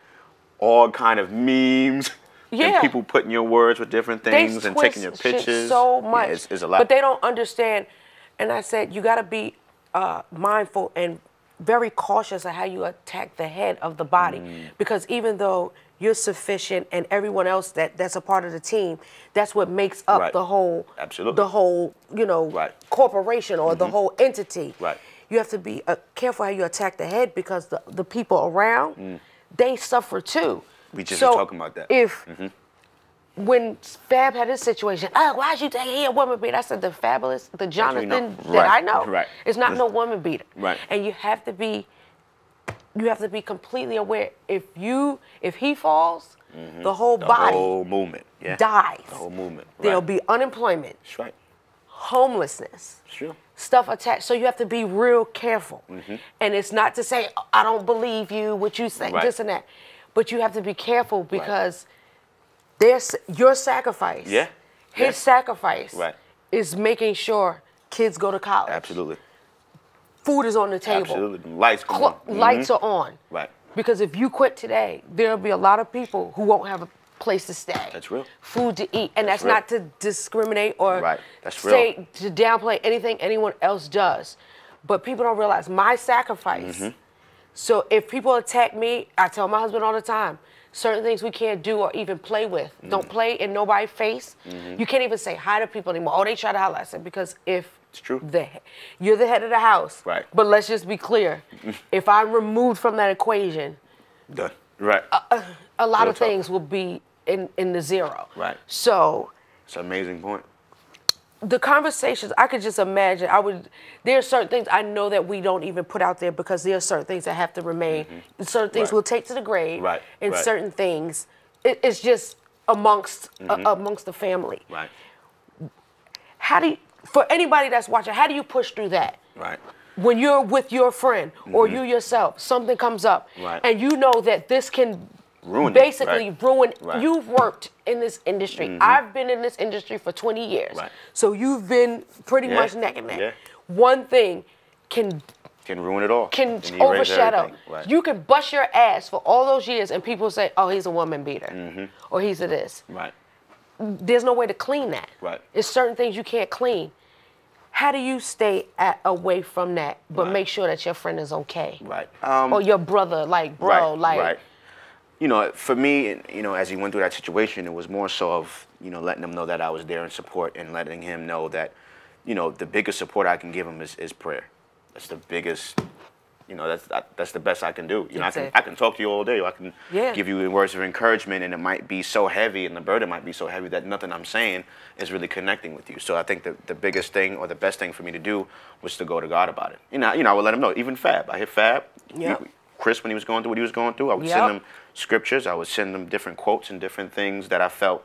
all kind of memes. And people putting your words with different things and taking your pictures. Shit so much. Yeah, it's a lot. But they don't understand. And I said, you got to be mindful and very cautious of how you attack the head of the body, because even though you're sufficient and everyone else that's a part of the team, that's what makes up the whole corporation or the whole entity. You have to be careful how you attack the head, because the people around they suffer too. We just were talking about that. If when Fab had his situation, why'd you think he a woman beater? I said the Jonathan that I know is not no woman beater. And you have to be completely aware. If he falls, the whole body, the whole movement, dies. The whole movement. Right. There'll be unemployment. That's right. Homelessness. Sure. Stuff attached. So you have to be real careful. And it's not to say, oh, I don't believe you, what you say, this and that. But you have to be careful because there's your sacrifice. His sacrifice is making sure kids go to college. Absolutely. Food is on the table. Absolutely. Lights come on. Lights are on. Right. Because if you quit today, there'll be a lot of people who won't have a place to stay. That's real. Food to eat. And that's not to discriminate or to downplay anything anyone else does. But people don't realize my sacrifice. So if people attack me, I tell my husband all the time, certain things we can't do or even play with. Don't play in nobody's face. You can't even say hi to people anymore. Oh, they try to holler. I said, because if it's true. You're the head of the house. Right. But let's just be clear. If I'm removed from that equation, done. Right. A lot of things will be in the zero. Right. So it's an amazing point. The conversations, I could just imagine, there are certain things I know that we don't even put out there because there are certain things that have to remain. Certain things we'll take to the grave. Right. And certain things, it's just amongst the family. Right. How do you, for anybody that's watching, how do you push through that? Right. When you're with your friend or you yourself, something comes up and you know that this can ruin. You've worked in this industry. I've been in this industry for 20 years. So you've been pretty much neck and neck. One thing can ruin it all. Can overshadow. You can bust your ass for all those years and people say, oh, he's a woman beater. Or he's a this. Right. There's no way to clean that. Right. There's certain things you can't clean. How do you stay away from that, but make sure that your friend is okay? Right. Or your brother, like, bro, Right. You know, for me, you know, as he went through that situation, it was more so of, you know, letting him know that I was there in support and letting him know that, you know, the biggest support I can give him is prayer. That's the biggest, you know, that's the best I can do. You know, I can talk to you all day. Or I can give you words of encouragement, and it might be so heavy, and the burden might be so heavy that nothing I'm saying is really connecting with you. So I think the biggest thing or the best thing for me to do was to go to God about it. You know, I would let him know. Even Fab, I hit Fab. Chris, when he was going through what he was going through, I would send him scriptures. I would send them different quotes and different things that I felt,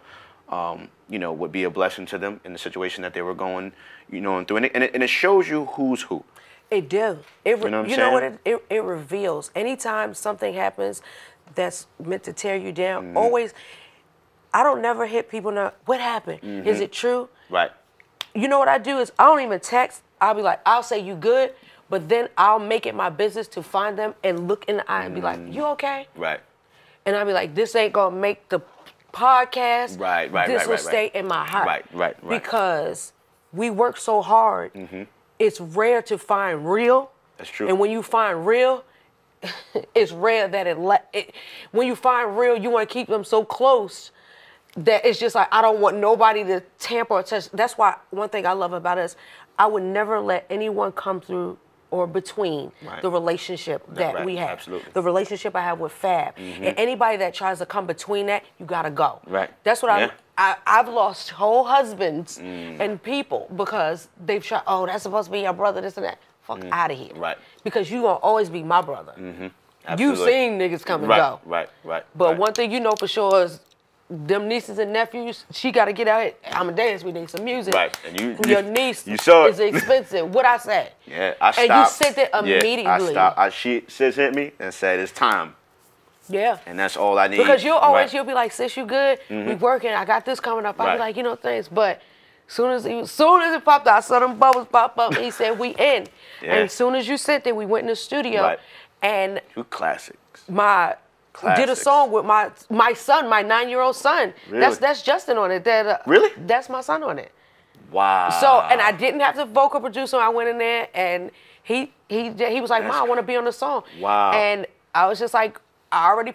you know, would be a blessing to them in the situation that they were going, you know, through. And it shows you who's who. It do. You know what it reveals. Anytime something happens that's meant to tear you down, always, I don't never hit people now, what happened? Is it true? Right. You know what I do is I don't even text. I'll be like, I'll say you good, but then I'll make it my business to find them and look in the eye and be like, you okay? Right. And I'll be like, this ain't gonna make the podcast. Right. This will stay in my heart. Right. Because we work so hard. It's rare to find real. That's true. And when you find real, it's rare that when you find real, you want to keep them so close that it's just like, I don't want nobody to tamper or touch. That's why one thing I love about us, I would never let anyone come through or between the relationship that we have. Absolutely. The relationship I have with Fab. And anybody that tries to come between that, you gotta go. Right. That's what I've lost whole husbands and people because they've tried, oh, that's supposed to be your brother, this and that. Fuck out of here. Right. Because you gonna always be my brother. You've seen niggas come and go. Right. But one thing you know for sure is them nieces and nephews, she got to get out here. Amadeus, we need some music. Right. And your niece is expensive. What I say? Yeah, I stopped. And you sent it immediately. Yeah, I stopped. Sis hit me and said, it's time. Yeah. And that's all I need. Because you'll be like, sis, you good? We working. I got this coming up. I'll be like, you know, thanks. But soon as it popped out, I saw them bubbles pop up. And he said, we in. And as soon as you sent it, we went in the studio. And two classics. Did a song with my son, my 9-year-old son. Really? That's Justin on it. Really? That's my son on it. Wow. So, and I didn't have to vocal produce him. I went in there and he was like, Mom, I want to be on the song. Wow. And I was just like, you already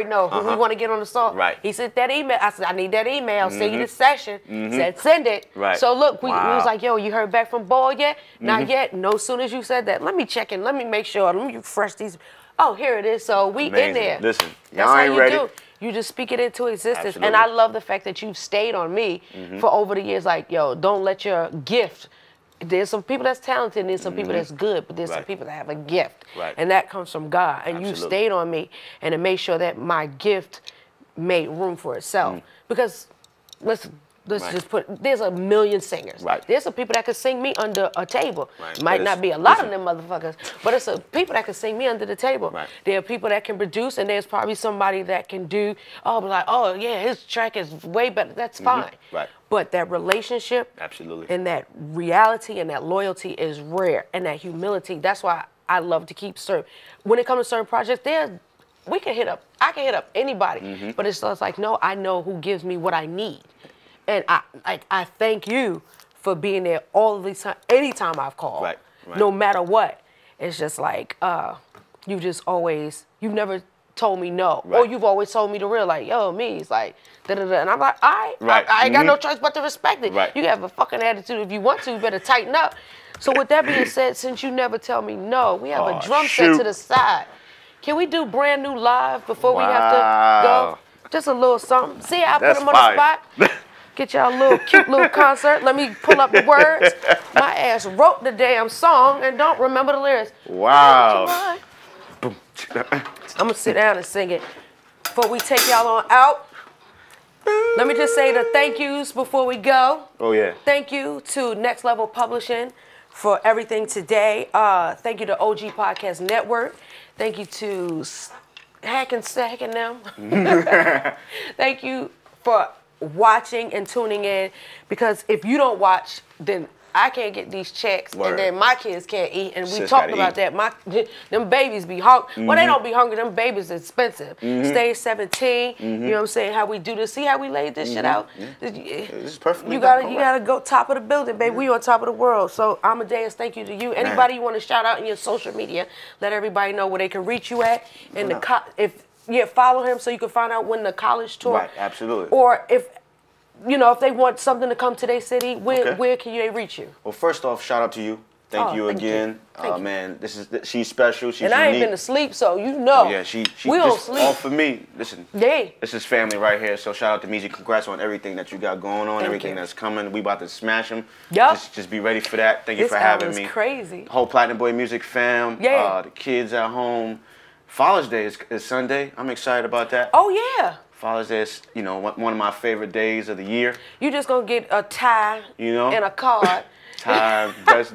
know who we want to get on the song. Right. He sent that email. I said, I need that email. Send you the session. Said, send it. Right. So look, we was like, yo, you heard back from Ball yet? Not yet. No, soon as you said that, let me check in. Let me make sure. Let me refresh these. Oh, here it is. So we in there. Listen, that's y'all ain't ready. Do. You just speak it into existence. Absolutely. And I love the fact that you've stayed on me for over the years. Like, yo, don't let your gift there's some people that's talented and there's some people that's good, but there's some people that have a gift. Right. And that comes from God. And you stayed on me and to make sure that my gift made room for itself. Because let's just put, there's a million singers. Right. There's some people that can sing me under a table. Right. Might not be a lot of them motherfuckers, but it's people that can sing me under the table. Right. There are people that can produce, and there's probably somebody that can do, oh yeah, his track is way better. That's fine. Right. But that relationship Absolutely. and that reality and that loyalty is rare, and that humility, that's why I love to keep certain. When it comes to certain projects, I can hit up anybody, but it's like, no, I know who gives me what I need. And I thank you for being there all of these times, anytime I've called, right. no matter what. It's just like, you've never told me no. Right. Or you've always told me the real, like, yo, me, it's like, da-da-da. And I'm like, all right, Right. I ain't got no choice but to respect it. Right. You have a fucking attitude. If you want to, you better tighten up. So with that being said, since you never tell me no, we have a drum set to the side. Can we do Brand New live before we have to go? Just a little something. See, I put him on the spot. Get y'all a little cute little concert. Let me pull up the words. My ass wrote the damn song and don't remember the lyrics. Wow. I'm going to sit down and sing it before we take y'all on out. Let me just say the thank yous before we go. Oh, yeah. Thank you to Next Level Publishing for everything today. Thank you to OG Podcast Network. Thank you to Hack and Sack and them. Thank you for watching and tuning in, because if you don't watch, then I can't get these checks, and then my kids can't eat. And we talked about that. Them babies be hungry. Well, they don't be hungry. Them babies expensive. Stage 17. You know what I'm saying? How we do this. See how we laid this shit out? This is perfect. You gotta go top of the building, baby. We on top of the world. So Amadeus, thank you to you. Anybody you want to shout out in your social media, let everybody know where they can reach you at. And follow him so you can find out when the college tour. Right, absolutely. Or if they want something to come to their city, where can they reach you? Well, first off, shout out to you. Thank you again. Thank you. Man, she's special. She's and I ain't been to sleep, so you know. Oh, yeah, she we just don't sleep. all for me. Listen, yeah. This is family right here. So shout out to Meezy. Congrats on everything that you got going on, Thank everything you. that's coming. We about to smash them. Yup. Just be ready for that. Thank you for having me. Crazy. Whole Platinum Boy Music fam. Yeah. The kids at home. Father's Day is Sunday. I'm excited about that. Oh yeah. Father's Day is, one of my favorite days of the year. You just gonna get a tie, and a card. Tie,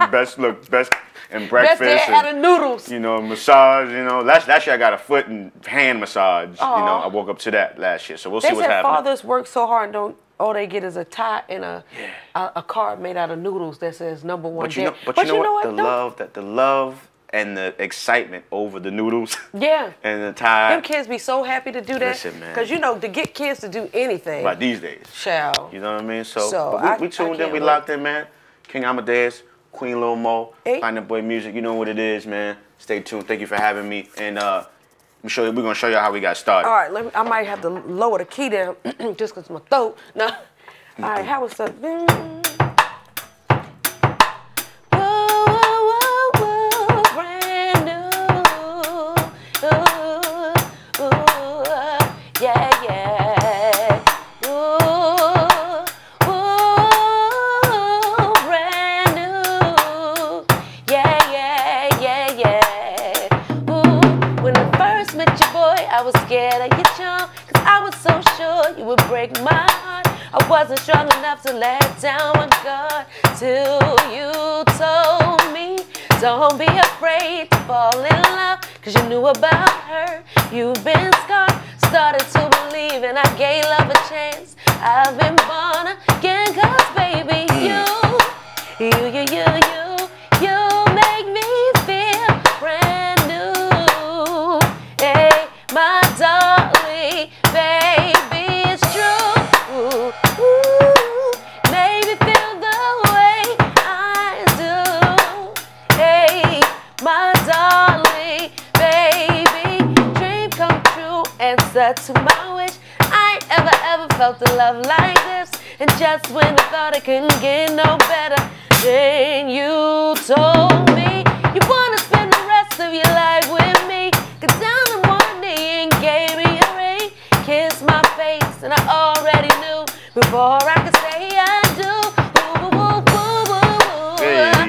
best look, best and breakfast. Best day at a noodles. Massage. Last year I got a foot and hand massage. I woke up to that last year. So we'll see what's happening. Fathers work so hard and all they get is a tie and a card made out of noodles that says number one. But you know what? The love and the excitement over the noodles. Yeah. And the tie. Them kids be so happy to do that. Listen, man. Because to get kids to do anything. Right, these days. Child. You know what I mean? So we tuned in, we locked in, man. King Amadeus, Queen Lil Mo, Platinum Boy Music. You know what it is, man. Stay tuned. Thank you for having me. And we're gonna show you how we got started. All right, I might have to lower the key down just because my throat. No. All right, how was that? I wasn't strong enough to let down my guard till you told me don't be afraid to fall in love, cause you knew about her. You've been scarred, started to believe, and I gave love a chance. I've been born again, cause baby, you make me feel brand new. Hey, my darling, baby, it's true. Ooh, made me feel the way I do. Hey, my darling, baby, dream come true, answer to my wish. I ain't ever felt a love like this, and just when I thought it couldn't get no better, then you told me you wanna spend the rest of your life with me. Got down on one knee and gave me a ring, kissed my face, and I already knew before I could say I do. Ooh, ooh, ooh, ooh, ooh.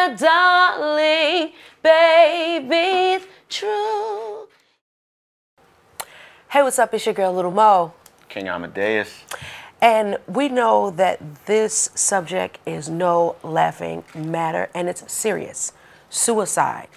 there, darling, baby, it's true. Hey, what's up? It's your girl, Lil Mo. King Amadeus. And we know that this subject is no laughing matter, and it's serious. Suicide.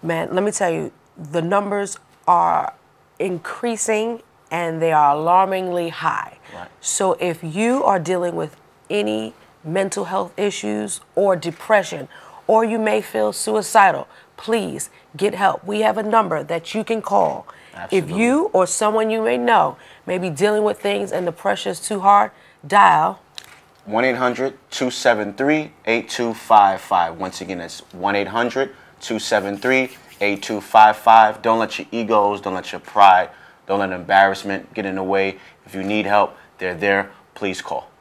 Man, let me tell you, the numbers are increasing and they are alarmingly high. Right. So if you are dealing with any mental health issues or depression, or you may feel suicidal, please get help. We have a number that you can call. Absolutely. If you or someone you may know may be dealing with things and the pressure is too hard, dial 1-800-273-8255. Once again, it's 1-800-273-8255. Don't let your egos, don't let your pride, don't let embarrassment get in the way. If you need help, they're there. Please call.